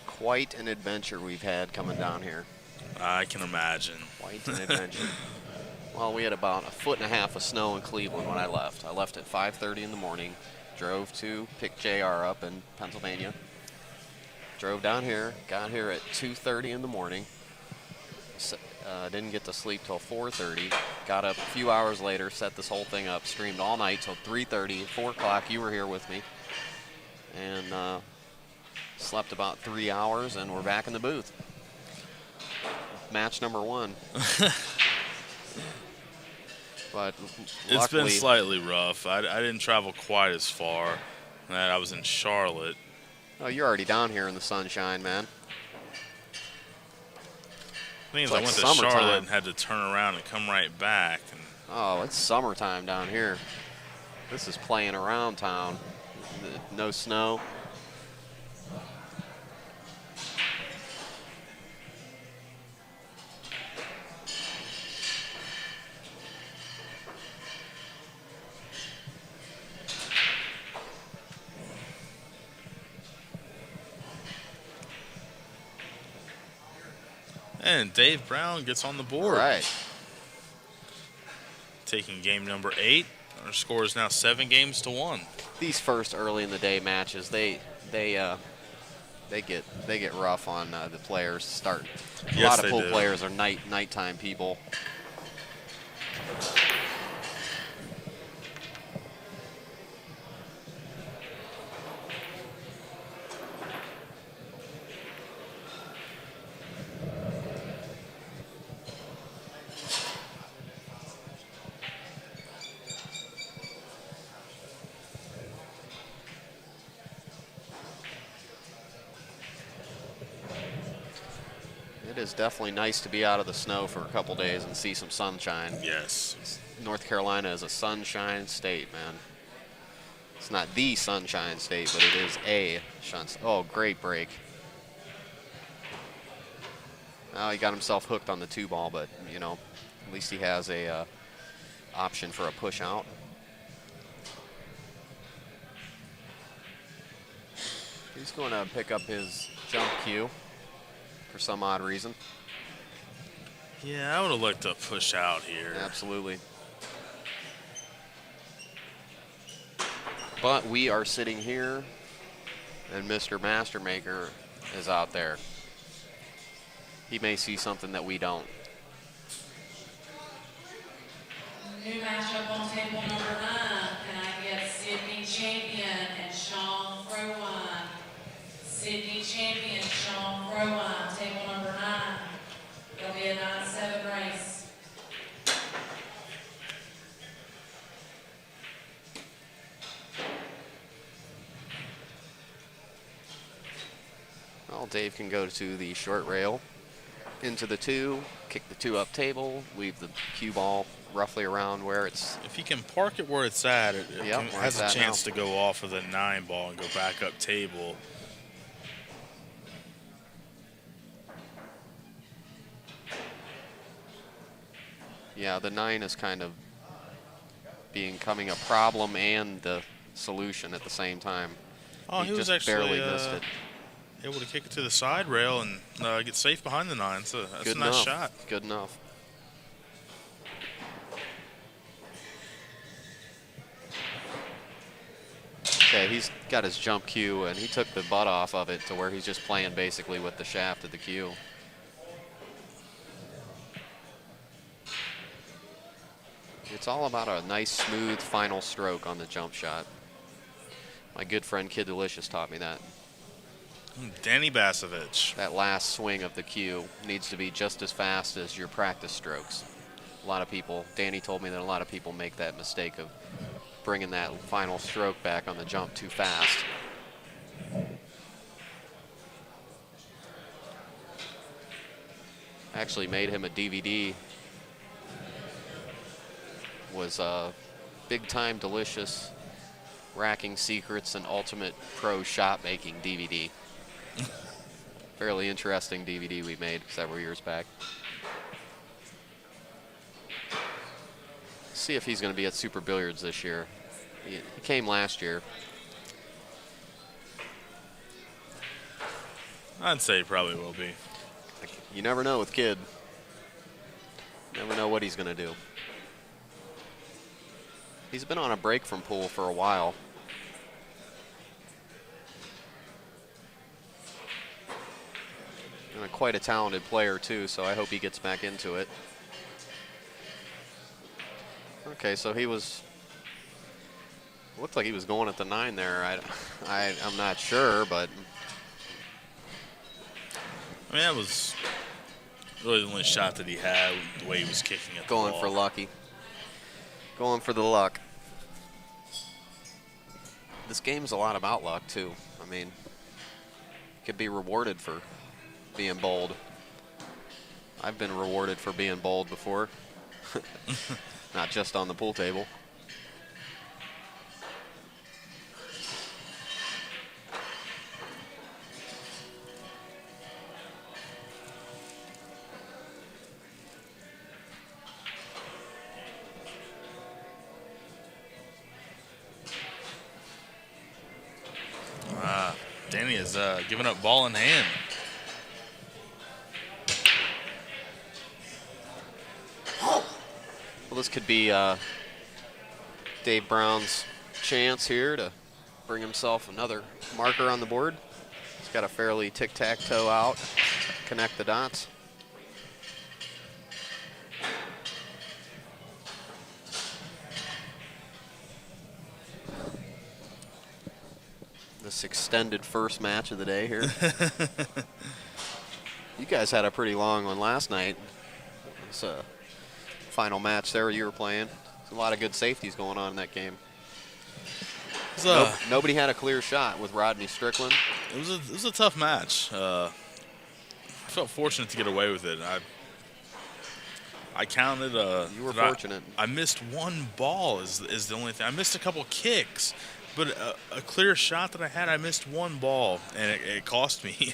Quite an adventure we've had coming down here. I can imagine. Quite an adventure. Well, we had about 1.5 feet of snow in Cleveland when I left. I left at 5:30 in the morning, drove to pick JR up in Pennsylvania, drove down here, got here at 2:30 in the morning, didn't get to sleep till 4:30, got up a few hours later, set this whole thing up, streamed all night till 3:30, 4 o'clock, you were here with me, and slept about 3 hours, and we're back in the booth. Match number 1. But It's been luckily, slightly rough. I didn't travel quite as far. I was in Charlotte. oh, you're already down here in the sunshine, man. Means It's I like went to summertime. Charlotte and had to turn around and come right back. And Oh, it's summertime down here. This is playing around town. No snow. And Dave Brown gets on the board. Right. Taking game number 8. Our score is now 7-1. These first early in the day matches, they get rough on the players. Start. A Yes, lot of they pool do. players are nighttime people. It is definitely nice to be out of the snow for a couple days and see some sunshine. Yes. North Carolina is a sunshine state, man. It's not the sunshine state, but it is a sunshine. Oh, great break. Oh, he got himself hooked on the 2-ball, but, you know, at least he has a option for a push out. He's going to pick up his jump cue for some odd reason. Yeah, I would have liked to push out here. Absolutely. But we are sitting here, and Mr. Mastermaker is out there. He may see something that we don't. New matchup on table number 9. Can I get Sydney Champion and Sean Frowan? Sydney Champion, Sean Frowan, table number 9. It'll be a 9-7 race. Well, Dave can go to the short rail, into the 2, kick the 2 up table, leave the cue ball roughly around where it's. If you can park it where it's at, it Yep, where has it's a at chance now. to go off of the 9 ball and go back up table. Yeah, the 9 is kind of becoming a problem and the solution at the same time. Oh, he was just actually barely missed it. able to kick it to the side rail and get safe behind the 9. So that's Good a nice enough. shot. Good enough. Okay, he's got his jump cue, and he took the butt off of it to where he's just playing basically with the shaft of the cue. It's all about a nice, smooth final stroke on the jump shot. My good friend Kid Delicious taught me that. Danny Basovich. That last swing of the cue needs to be just as fast as your practice strokes. A lot of people, Danny told me that a lot of people make that mistake of bringing that final stroke back on the jump too fast. Actually made him a DVD. Was Big Time Delicious Racking Secrets and Ultimate Pro Shot Making DVD. Fairly interesting DVD we made several years back. See if he's going to be at Super Billiards this year. He came last year. I'd say he probably will be. You never know with Kid. Never know what he's going to do. He's been on a break from pool for a while. And quite a talented player too, so I hope he gets back into it. Okay, so he looked like he was going at the 9 there. I'm not sure, but I mean, that was really the only shot that he had, the way he was kicking at the going ball. for lucky. Going for the luck. This game's a lot about luck too. I mean, could be rewarded for being bold. I've been rewarded for being bold before. Not just on the pool table. Danny is giving up ball in hand. Well, this could be Dave Brown's chance here to bring himself another marker on the board. He's got a fairly tic-tac-toe out, connect the dots. This extended first match of the day here. You guys had a pretty long one last night. It's a final match there you were playing. There's a lot of good safeties going on in that game. Nobody had a clear shot with Rodney Strickland. It was a tough match. I felt fortunate to get away with it. I counted. You were that fortunate. I missed one ball is the only thing. I missed a couple kicks, but a clear shot that I had, I missed one ball, and it cost me.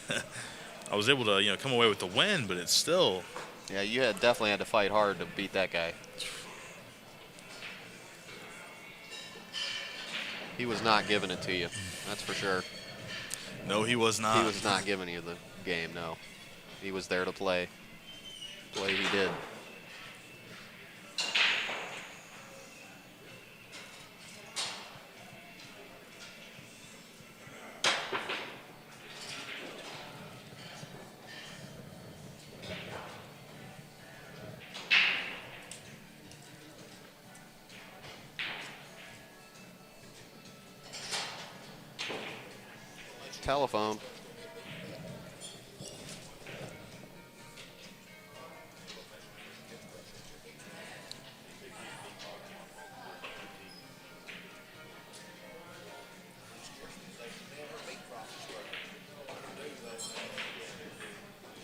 I was able to come away with the win, but it's still. Yeah, you definitely had to fight hard to beat that guy. He was not giving it to you. That's for sure. No, he was not. He was not giving you the game, no. He was there to play. Play he did. Telephone.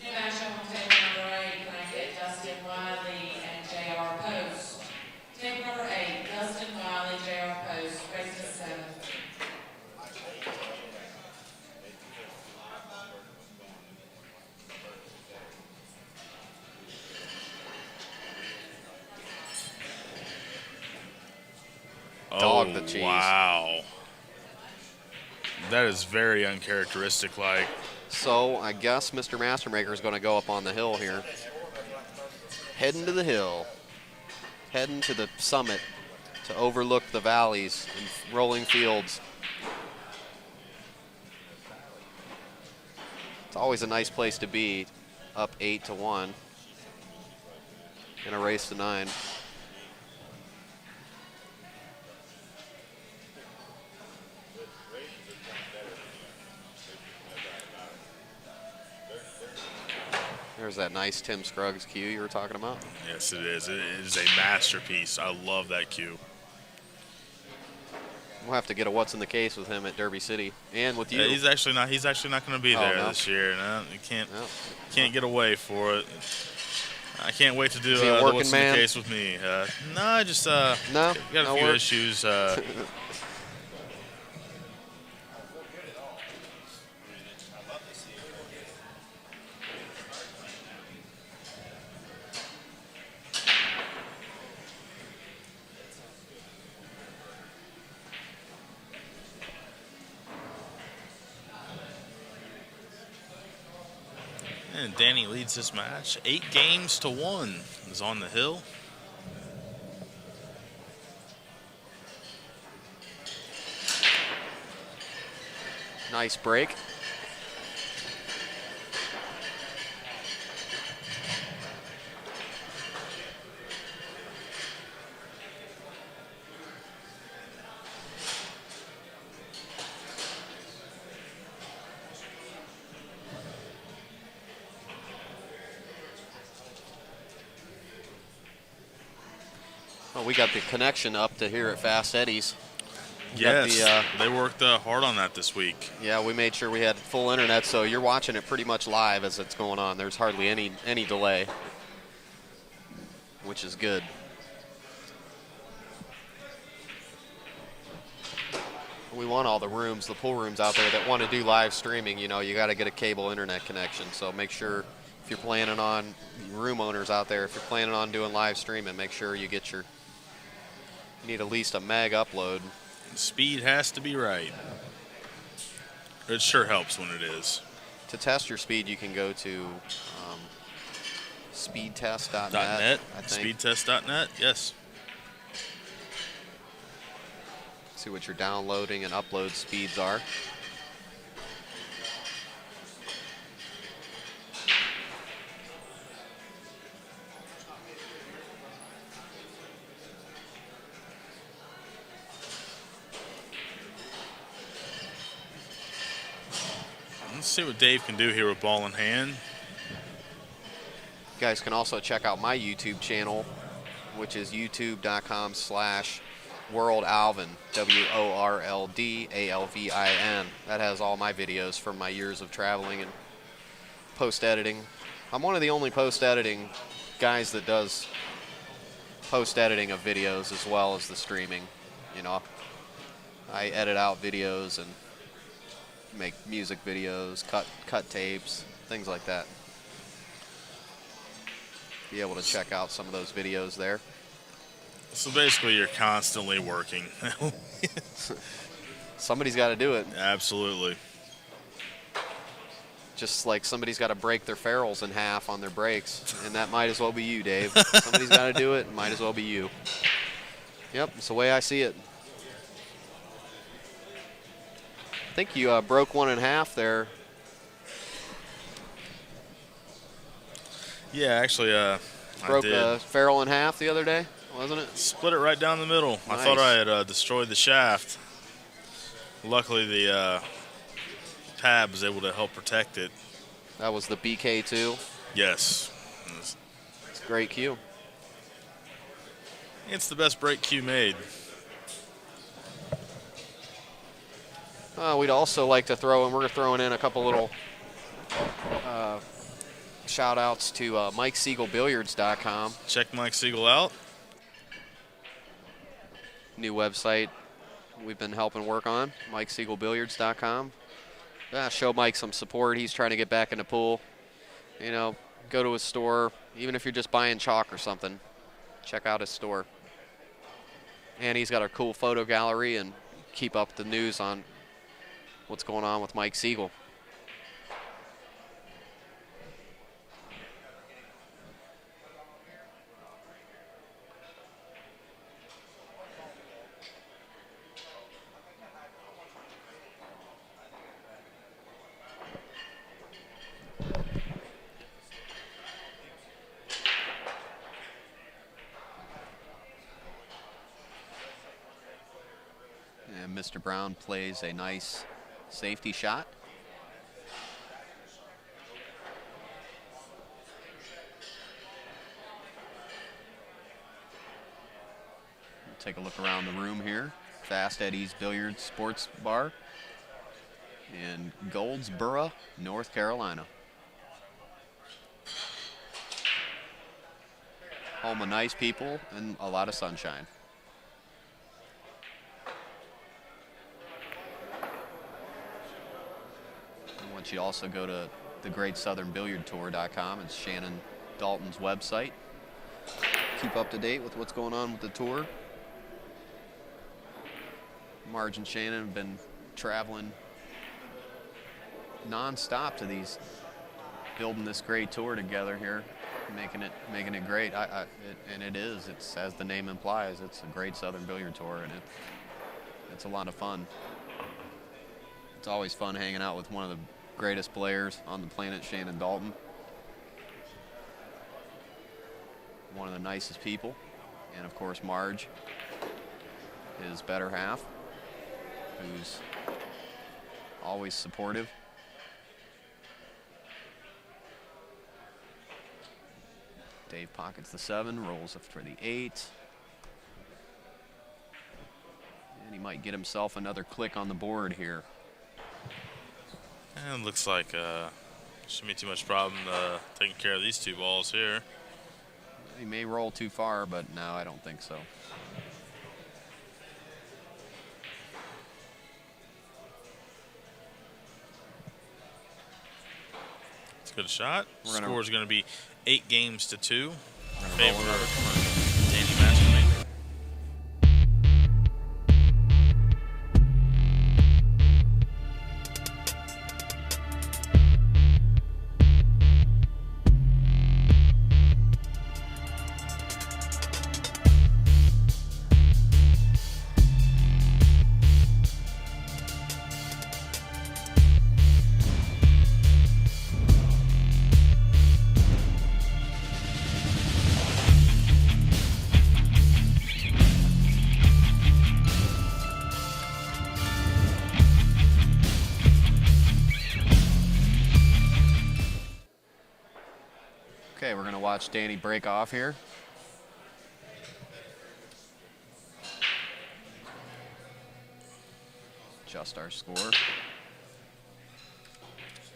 New action on table number 8, can I get Dustin Wiley and J.R. Post? Table number 8, Dustin Wiley, J.R. Post, raised to 7. Dog the cheese. Wow. That is very uncharacteristic. Like, So I guess Mr. Mastermaker is going to go up on the hill here. Heading to the hill. Heading to the summit to overlook the valleys and rolling fields. It's always a nice place to be, up 8-1 in a race to 9. There's that nice Tim Scruggs cue you were talking about. yes, it is. It is a masterpiece. I love that cue. We'll have to get a what's in the case with him at Derby City and with you. He's actually not. He's actually not going to be Oh, there no? this year. No, you No. can't get away for it. I can't wait to do Is he a the working what's man? in the case with me. No, I just No? got a No few work? issues. And Danny leads this match 8-1 is on the hill. Nice break. Well, we got the connection up to here at Fast Eddie's. We got Yes, the, they worked hard on that this week. yeah, we made sure we had full internet, so you're watching it pretty much live as it's going on. There's hardly any delay, which is good. We want all the rooms, the pool rooms out there that want to do live streaming. You know, you got to get a cable internet connection. So make sure if you're planning on, room owners out there, if you're planning on doing live streaming, make sure you get you need at least a meg upload. Speed has to be right. It sure helps when it is. To test your speed, you can go to speedtest.net. .net, I think. speedtest.net, yes. See what your downloading and upload speeds are. Let's see what Dave can do here with ball in hand. You guys can also check out my YouTube channel, which is youtube.com/WorldAlvin, WORLDALVIN. That has all my videos from my years of traveling and post-editing. I'm one of the only post-editing guys that does post-editing of videos as well as the streaming. You know, I edit out videos and make music videos, cut tapes, things like that. Be able to check out some of those videos there. So basically, you're constantly working. Somebody's got to do it. Absolutely. Just like somebody's got to break their ferrules in half on their brakes, and that might as well be you, Dave. Somebody's got to do it. Might as well be you. Yep, it's the way I see it. I think you broke one in half there. Yeah, actually, Broke I did. a ferrule in half the other day, wasn't it? Split it right down the middle. Nice. I thought I had destroyed the shaft. Luckily, the pad was able to help protect it. That was the BK2. Yes. It's a great cue. It's the best brake cue made. We'd also like to throw, and we're throwing in a couple little shout outs to MikeSiegelBilliards.com. Check Mike Siegel out. New website we've been helping work on, MikeSiegelBilliards.com. Show Mike some support. He's trying to get back in the pool. You know, go to his store, even if you're just buying chalk or something. Check out his store. And he's got a cool photo gallery, and keep up the news on what's going on with Mike Siegel. And Mr. Brown plays a nice safety shot. Take a look around the room here. Fast Eddie's Billiard Sports Bar in Goldsboro, North Carolina. Home of nice people and a lot of sunshine. I want you to also go to thegreatsouthernbilliardtour.com. It's Shannon Dalton's website. Keep up to date with what's going on with the tour. Marge and Shannon have been traveling non-stop to these, building this great tour together here, making it great. And it is. It's, as the name implies, it's a great Southern Billiard Tour, and it's a lot of fun. It's always fun hanging out with one of the greatest players on the planet, Shannon Dalton. One of the nicest people, and of course Marge, his better half, who's always supportive. Dave pockets the 7, rolls up for the 8. And he might get himself another click on the board here. And it looks like shouldn't be too much problem taking care of these two balls here. He may roll too far, but no, I don't think so. It's a good shot. Score is going to be 8-2 in favor of Danny Mastermaker. Okay, we're going to watch Danny break off here. Adjust our score.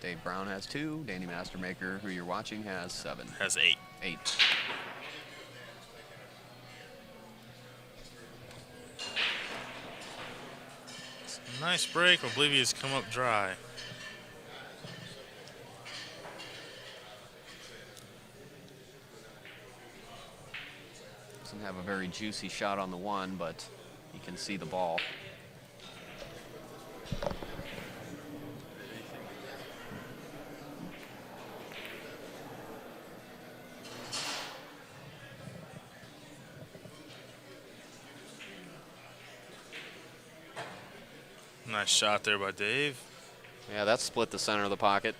Dave Brown has 2. Danny Mastermaker, who you're watching, has 7. Has 8. 8. Nice break. I believe he's come up dry. Doesn't have a very juicy shot on the one, but you can see the ball. Nice shot there by Dave. Yeah, that split the center of the pocket.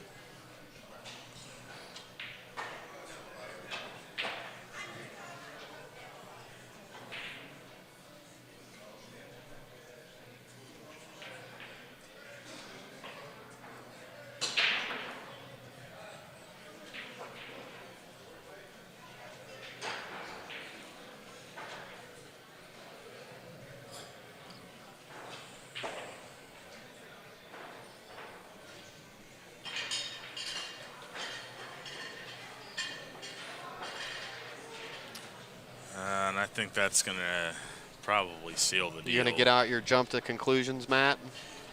And I think that's going to probably seal the deal. You're going to get out your jump to conclusions, Matt?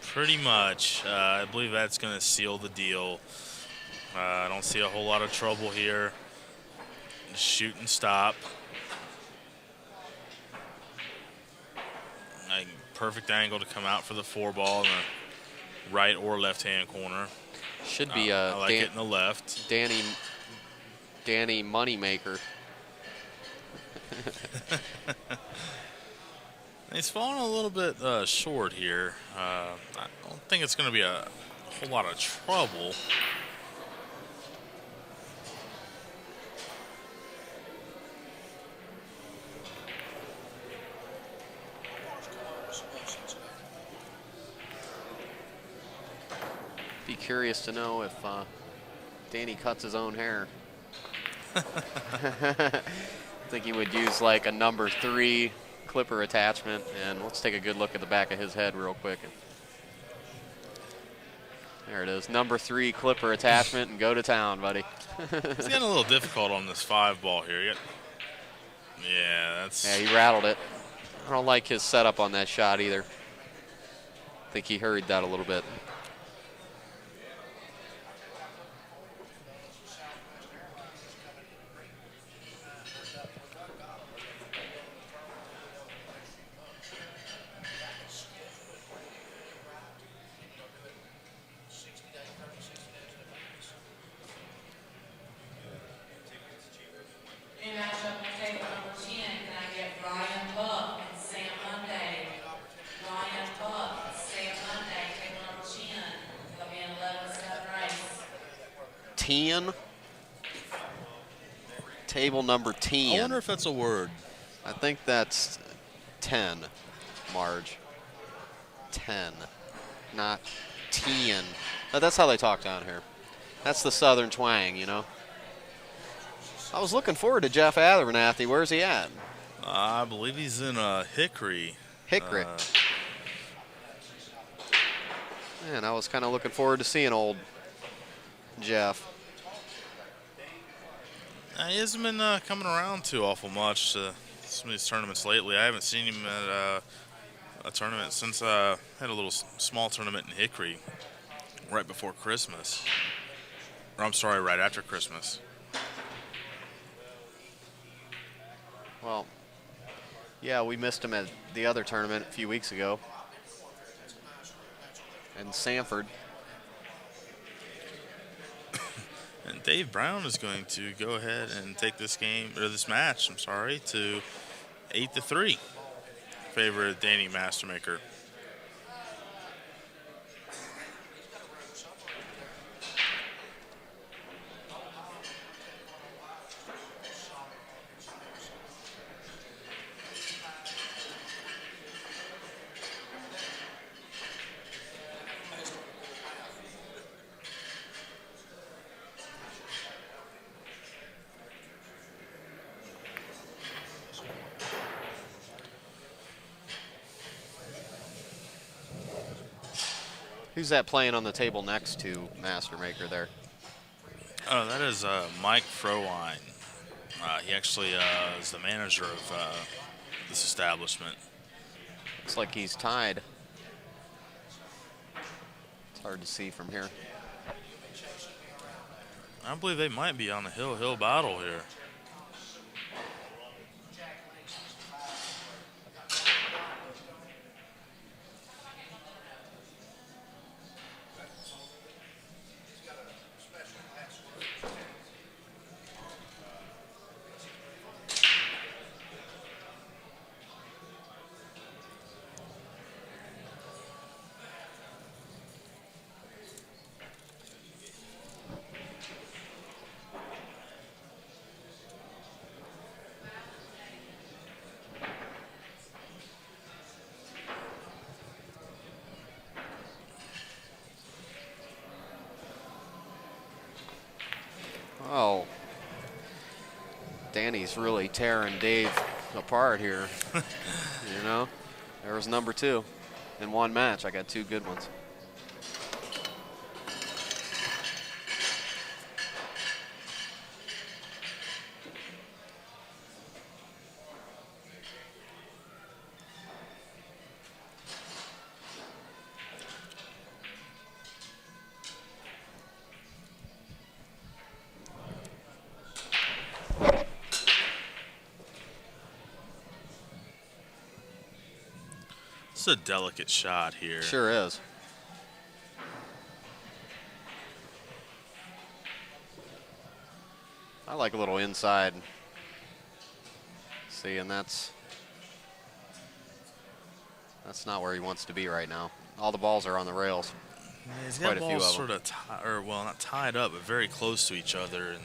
Pretty much. I believe that's going to seal the deal. I don't see a whole lot of trouble here. Just shoot and stop. Perfect angle to come out for the 4-ball in the right or left-hand corner. Should be I like it in the left. Danny Moneymaker. He's falling a little bit short here. I don't think it's going to be a whole lot of trouble. Be curious to know if Danny cuts his own hair. I think he would use like a number 3 clipper attachment, and let's take a good look at the back of his head real quick. There it is, number 3 clipper attachment, and go to town, buddy. It's getting a little difficult on this 5-ball here. Yeah, he rattled it. I don't like his setup on that shot either. I think he hurried that a little bit. New matchup on table number 10. Can I get Ryan Buck and Sam Monday? Ryan Buck and Sam Monday, table number 10. It'll be an 11-7 race. 10. Table number 10. I wonder if that's a word. I think that's 10, Marge. 10, not 10. But that's how they talk down here. That's the southern twang, you know. I was looking forward to Jeff Abernathy. Where's he at? I believe he's in Hickory. Hickory. Man, I was kind of looking forward to seeing old Jeff. He hasn't been coming around too awful much to some of these tournaments lately. I haven't seen him at a tournament since I had a little small tournament in Hickory right before Christmas. Or I'm sorry, right after Christmas. Well, yeah, we missed him at the other tournament a few weeks ago in Sanford. And Dave Brown is going to go ahead and take this game, or this match, I'm sorry, to 8-3 in favor of Danny Mastermaker. Who's that playing on the table next to Mastermaker there? Oh, that is Mike Frohline. He actually is the manager of this establishment. Looks like he's tied. It's hard to see from here. I believe they might be on a hill battle here. Oh, Danny's really tearing Dave apart here. You know, there was number 2 in one match. I got 2 good ones. It's a delicate shot here. Sure is. I like a little inside. See, and that's not where he wants to be right now. All the balls are on the rails. Yeah, he's Quite got a few balls of them. sort of, well, not tied up, but very close to each other. And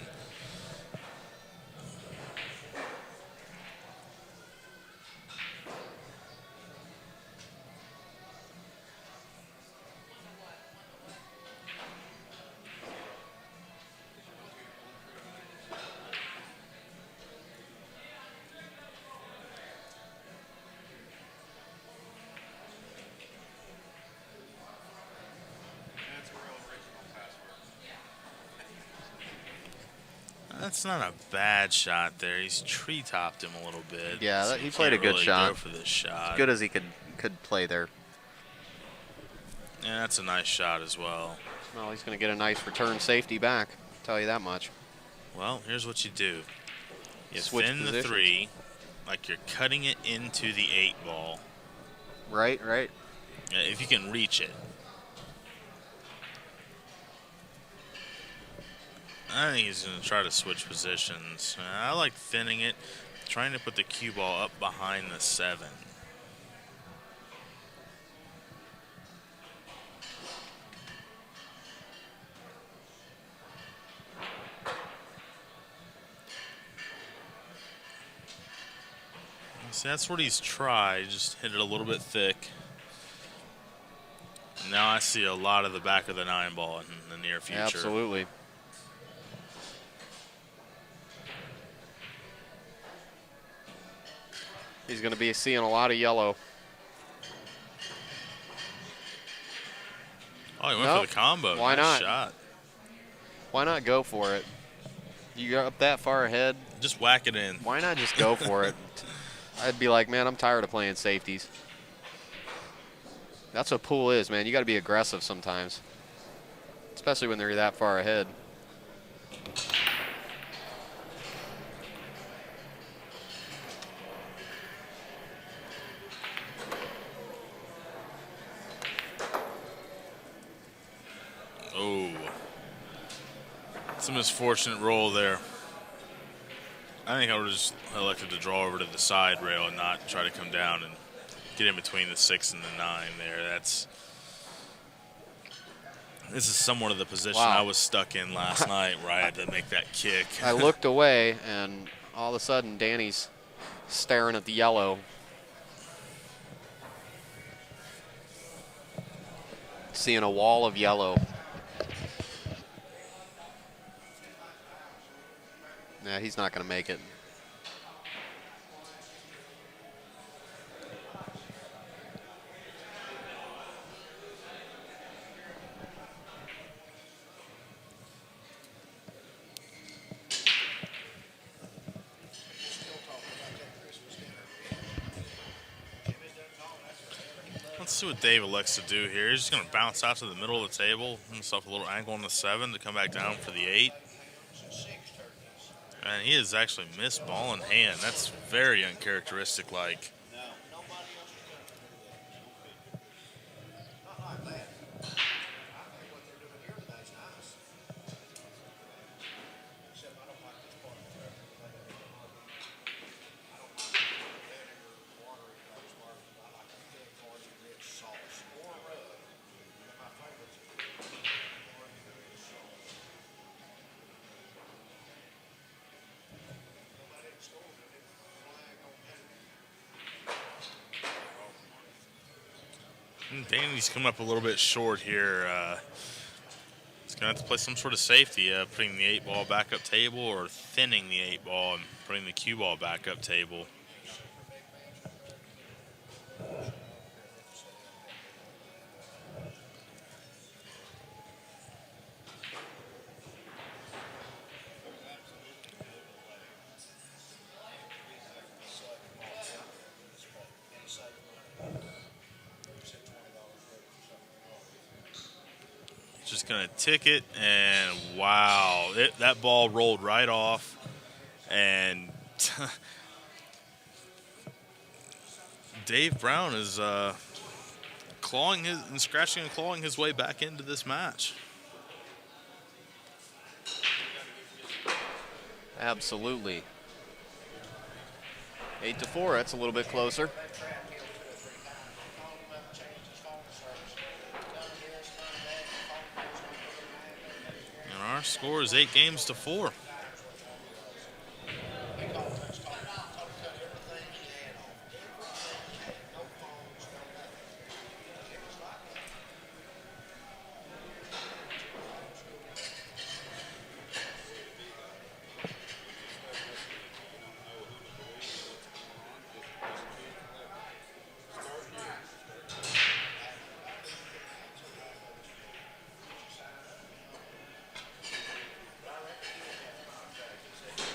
that's not a bad shot there. He's tree-topped him a little bit. Yeah, so he you played a can't good really shot. Go for this shot. As good as he could play there. Yeah, that's a nice shot as well. Well, he's going to get a nice return safety back. I'll tell you that much. Well, here's what you do. You Switch thin the positions. 3 like you're cutting it into the 8 ball. Right. If you can reach it. I think he's going to try to switch positions. I like thinning it, trying to put the cue ball up behind the 7. See, that's what he's tried, just hit it a little bit thick. Now I see a lot of the back of the 9 ball in the near future. Absolutely. He's going to be seeing a lot of yellow. Oh, he went Nope. for the combo. Why Nice not? shot. Why not go for it? You got up that far ahead. Just whack it in. Why not just go for it? I'd be like, man, I'm tired of playing safeties. That's what pool is, man. You got to be aggressive sometimes, especially when they're that far ahead. Oh. It's a misfortunate roll there. I think I would have just elected to draw over to the side rail and not try to come down and get in between the 6 and the 9 there. This is somewhat of the position Wow. I was stuck in last night where I had to make that kick. I looked away, and all of a sudden, Danny's staring at the yellow. Seeing a wall of yellow. Yeah, he's not going to make it. see what Dave elects to do here. He's just going to bounce out to the middle of the table, himself a little angle on the 7 to come back down for the 8. And he has actually missed ball in hand. That's very uncharacteristic-like. Danny's coming up a little bit short here. He's going to have to play some sort of safety, putting the 8 ball back up table or thinning the 8 ball and putting the cue ball back up table. Just going to tick it, and wow, that ball rolled right off. And Dave Brown is scratching and clawing his way back into this match. Absolutely. 8-4, that's a little bit closer. And our score is 8-4.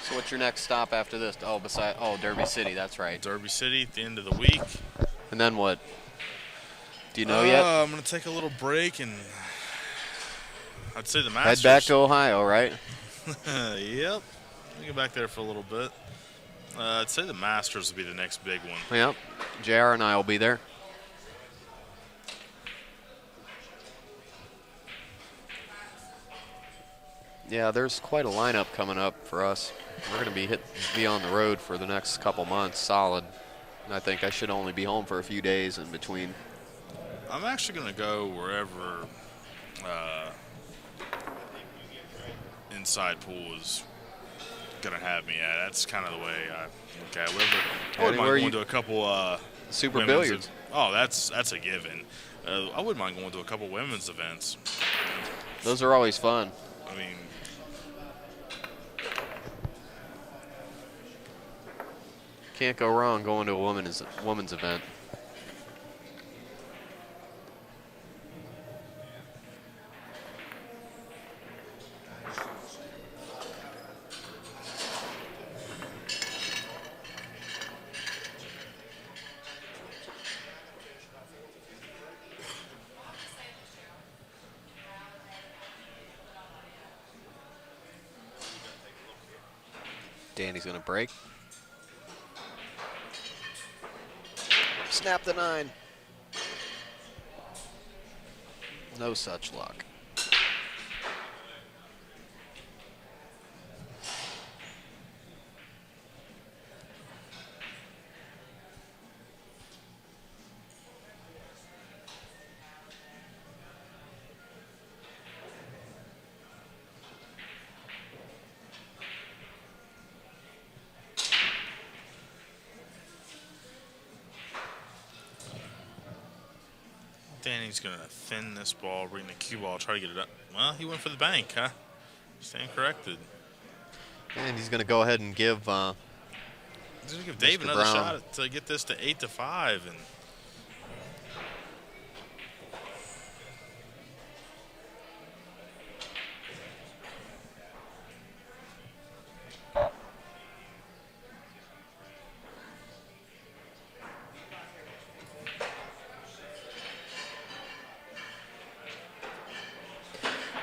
So what's your next stop after this? Derby City, that's right. Derby City at the end of the week. And then what? Do you know yet? I'm going to take a little break, and I'd say the Masters. Head back to Ohio, right? Yep. I'll get back there for a little bit. I'd say the Masters will be the next big one. Yep. JR and I will be there. Yeah, there's quite a lineup coming up for us. We're going to be on the road for the next couple months, solid. And I think I should only be home for a few days in between. I'm actually going to go wherever Inside Pool is going to have me at. That's kind of the way I look at it. I wouldn't mind going to a couple Super Billiards. That's a given. I wouldn't mind going to a couple women's events. Those are always fun. I mean, can't go wrong going to a women's event. Danny's going to break. Snap the 9. No such luck. Danny's going to thin this ball, bring the cue ball, try to get it up. Well, he went for the bank, huh? Stand corrected. And he's going to go ahead and give He's going to give Dave another shot to get this to 8-5. And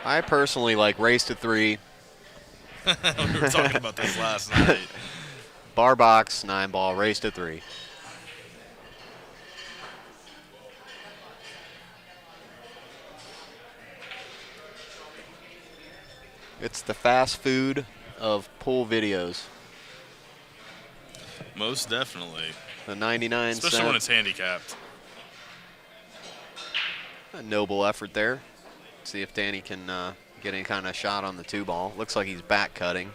I personally like race to 3. We were talking about this last night. Bar box, 9-ball, race to 3. It's the fast food of pool videos. Most definitely. The 99 Especially cent. when it's handicapped. A noble effort there. See if Danny can get any kind of shot on the 2-ball. Looks like he's back cutting.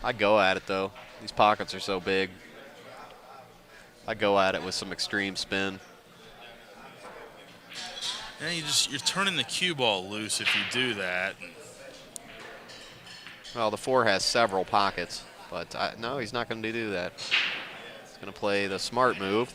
I'd go at it though. These pockets are so big. I'd go at it with some extreme spin. Yeah, you're turning the cue ball loose if you do that. Well, the 4 has several pockets, but no, he's not going to do that. He's going to play the smart move.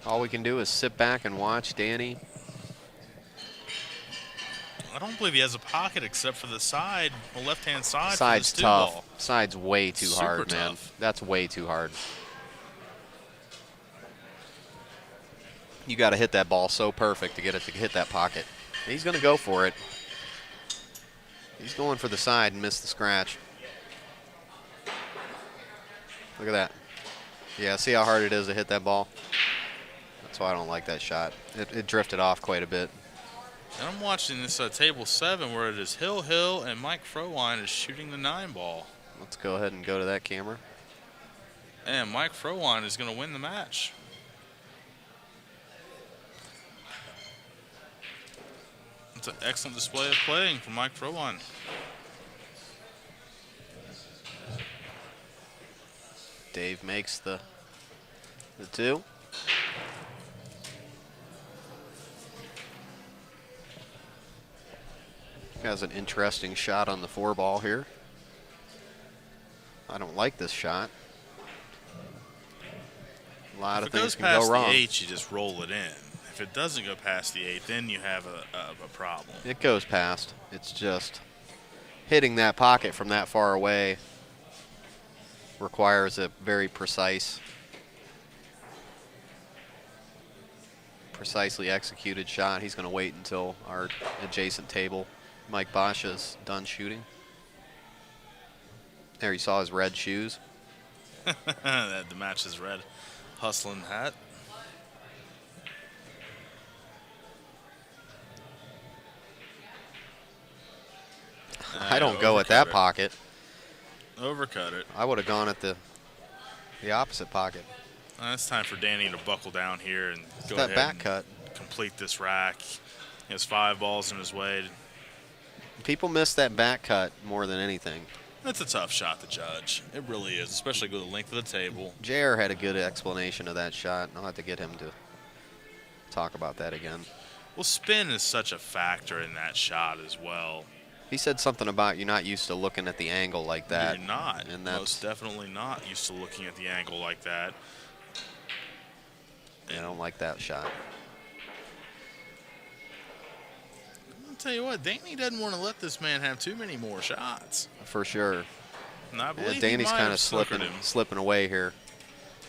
All we can do is sit back and watch Danny. I don't believe he has a pocket except for the side, the left-hand side. Side's for this tough. 2-ball. Side's way too Super hard, man. tough. That's way too hard. You got to hit that ball so perfect to get it to hit that pocket. He's going to go for it. He's going for the side and missed the scratch. Look at that. Yeah, see how hard it is to hit that ball? That's why I don't like that shot. It drifted off quite a bit. And I'm watching this table 7 where it is Hill, and Mike Frowine is shooting the 9-ball. Let's go ahead and go to that camera. And Mike Frowine is going to win the match. It's an excellent display of playing from Mike Frowine. Dave makes the 2. Has an interesting shot on the 4-ball here. I don't like this shot. A lot of things can go wrong. If it goes past the 8, you just roll it in. If it doesn't go past the 8, then you have a problem. It goes past. It's just hitting that pocket from that far away requires a very precisely executed shot. He's going to wait until our adjacent table, Mike Bosch, is done shooting. There, you saw his red shoes. That to match his red hustling hat. I don't go at that pocket. Overcut it. I would have gone at the opposite pocket. It's time for Danny to buckle down here and go That ahead back and cut. complete this rack. He has 5 balls in his way. People miss that back cut more than anything. That's a tough shot to judge. It really is, especially with the length of the table. JR had a good explanation of that shot. I'll have to get him to talk about that again. Well, spin is such a factor in that shot as well. He said something about you're not used to looking at the angle like that. You're not. And that's, most definitely not used to looking at the angle like that. I don't like that shot. I'll tell you what, Danny doesn't want to let this man have too many more shots. For sure. And I believe Danny's he might kind have of snookered him. slipping away here.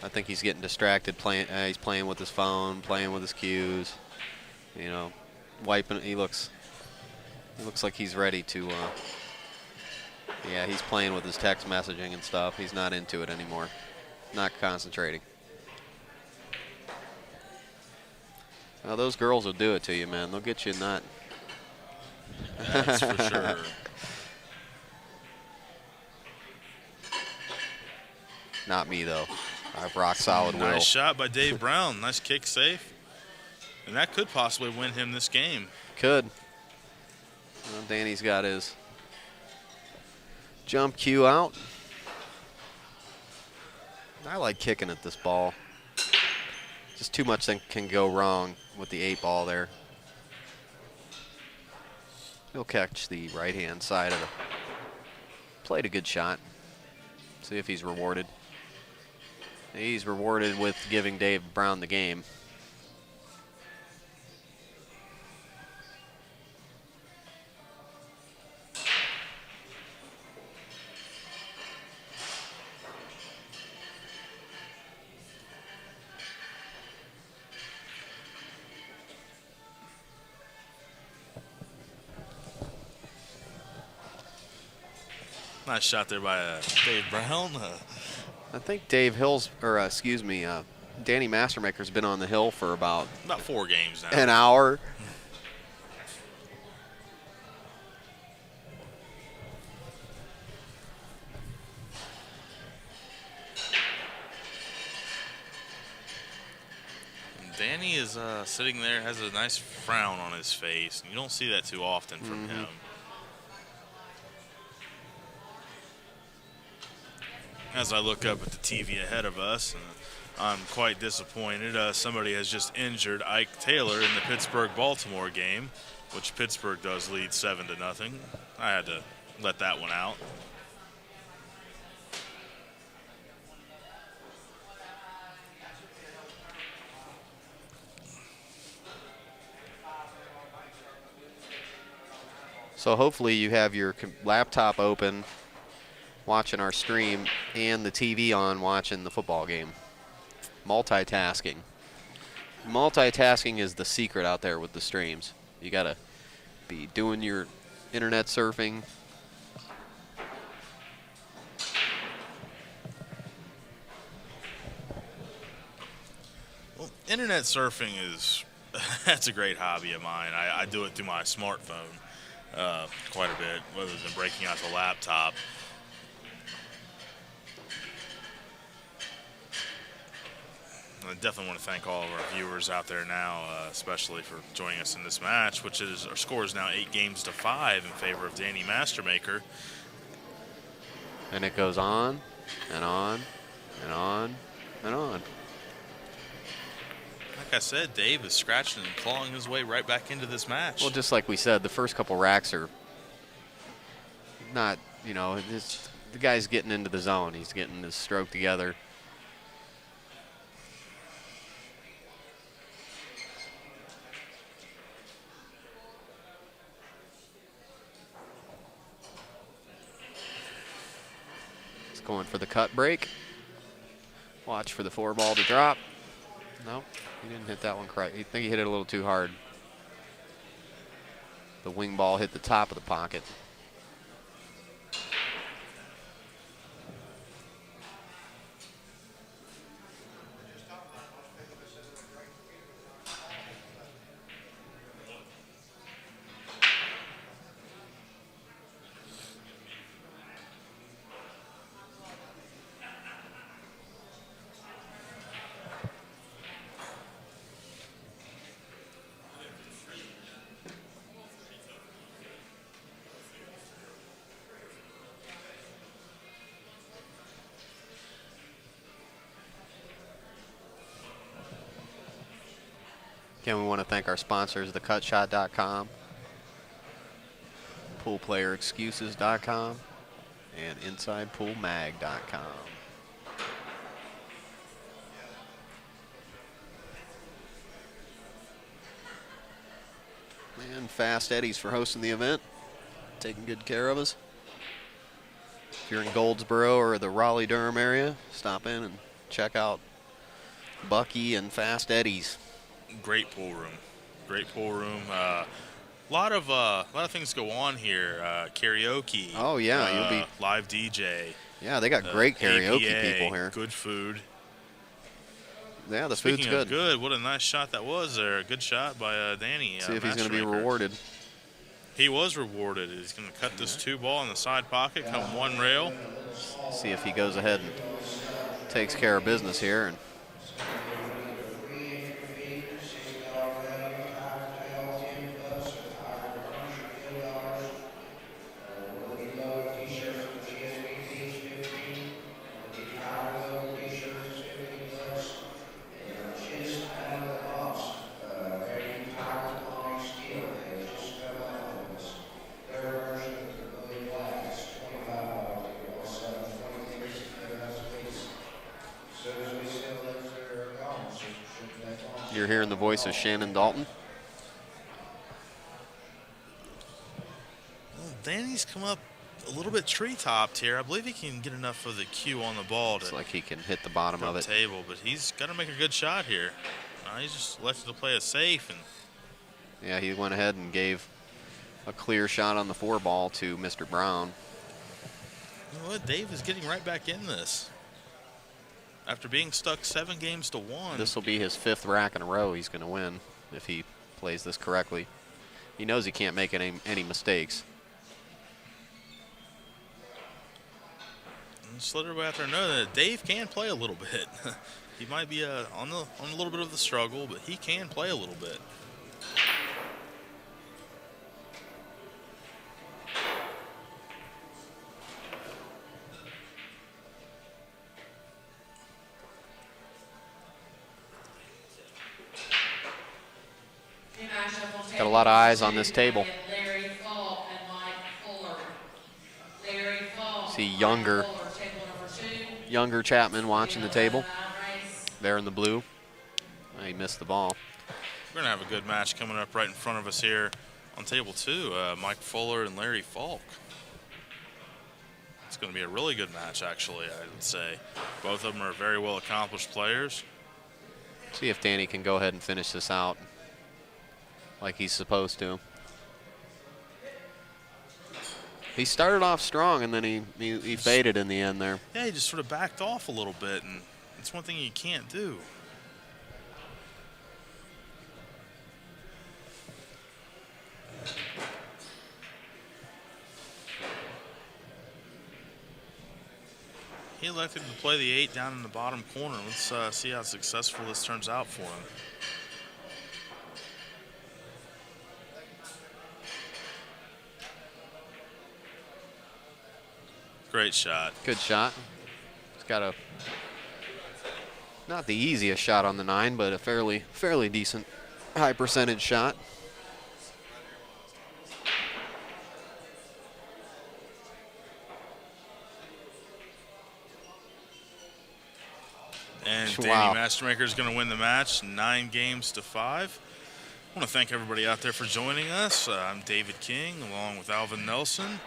I think he's getting distracted. He's playing with his phone, playing with his cues. You know, wiping. He looks like he's ready to. Yeah, he's playing with his text messaging and stuff. He's not into it anymore. Not concentrating. Well, those girls will do it to you, man. They'll get you in that. That's for sure. Not me, though. I have rock solid will. Nice shot by Dave Brown. Nice kick safe. And that could possibly win him this game. Could. Well, Danny's got his jump cue out. I like kicking at this ball. Just too much thing can go wrong with the 8 ball there. He'll catch the right-hand side of the. Played a good shot. See if he's rewarded. He's rewarded with giving Dave Brown the game. Nice shot there by Dave Brown. I think Dave Hill's, or excuse me, Danny Mastermaker's been on the hill for about 4 games now. an hour. And Danny is sitting there, has a nice frown on his face. You don't see that too often from him. As I look up at the TV ahead of us, I'm quite disappointed. Somebody has just injured Ike Taylor in the Pittsburgh-Baltimore game, which Pittsburgh does lead 7-0. I had to let that one out. So hopefully you have your laptop open watching our stream and the TV on watching the football game. Multitasking. Multitasking is the secret out there with the streams. You got to be doing your internet surfing. Well, internet surfing is, that's a great hobby of mine. I do it through my smartphone quite a bit, rather than breaking out the laptop. I definitely want to thank all of our viewers out there now, especially for joining us in this match, which is, our score is now 8-5 in favor of Danny Mastermaker. And it goes on and on and on and on. Like I said, Dave is scratching and clawing his way right back into this match. Well, just like we said, the first couple racks are not, you know, the guy's getting into the zone. He's getting his stroke together. Going for the cut break. Watch for the 4 ball to drop. No, he didn't hit that one correct. I think he hit it a little too hard. The wing ball hit the top of the pocket. Again, we want to thank our sponsors, thecutshot.com, poolplayerexcuses.com, and insidepoolmag.com. And Fast Eddie's for hosting the event, taking good care of us. If you're in Goldsboro or the Raleigh-Durham area, stop in and check out Bucky and Fast Eddie's. Great pool room. Great pool room. A lot of things go on here. Karaoke. Oh yeah, you'll be live DJ. Yeah, they got great karaoke APA, people here. Good food. Yeah, the Speaking food's of good. good, what a nice shot that was there. A good shot by Danny. See if he's going to be Mastermaker. rewarded. He was rewarded. He's going to cut this 2-ball in the side pocket, come one rail. See if he goes ahead and takes care of business here. And you're hearing the voice of Shannon Dalton. Well, Danny's come up a little bit tree-topped here. I believe he can get enough of the cue on the ball to Looks like he can hit the bottom of the it. table, but he's got to make a good shot here. He's just elected to play it safe. And Yeah, he went ahead and gave a clear shot on the 4-ball to Mr. Brown. you know what? Dave is getting right back in this. After being stuck 7 games to 1. This will be his 5th rack in a row he's going to win if he plays this correctly. He knows he can't make any mistakes. Just let everybody out there know that Dave can play a little bit. He might be on a little bit of the struggle, but he can play a little bit. Got a lot of eyes on this table. Larry Falk and Mike Fuller. Larry Falk, See Mike younger Fuller, table number 2. Younger Chapman watching the table. Race. There in the blue. He missed the ball. We're going to have a good match coming up right in front of us here on table 2. Mike Fuller and Larry Falk. It's going to be a really good match, actually, I would say. Both of them are very well accomplished players. See if Danny can go ahead and finish this out like he's supposed to. He started off strong, and then he faded in the end there. Yeah, he just sort of backed off a little bit, and it's one thing you can't do. He elected to play the 8 down in the bottom corner. Let's see how successful this turns out for him. Great shot. Good shot. He's got not the easiest shot on the 9, but a fairly decent high percentage shot. And Danny Wow. Mastermaker is going to win the match 9 games to 5. I want to thank everybody out there for joining us. I'm David King along with Alvin Nelson.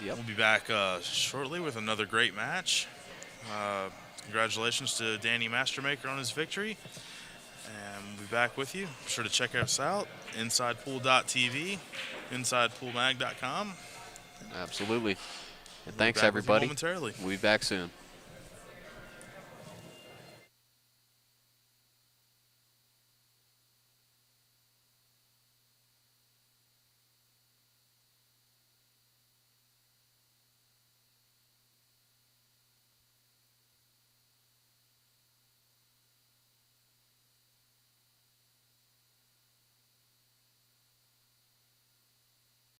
Yep. We'll be back shortly with another great match. Congratulations to Danny Mastermaker on his victory. And we'll be back with you. Be sure to check us out, InsidePool.tv, InsidePoolMag.com. Absolutely. And We'll be thanks, back with you everybody. momentarily. We'll be back soon.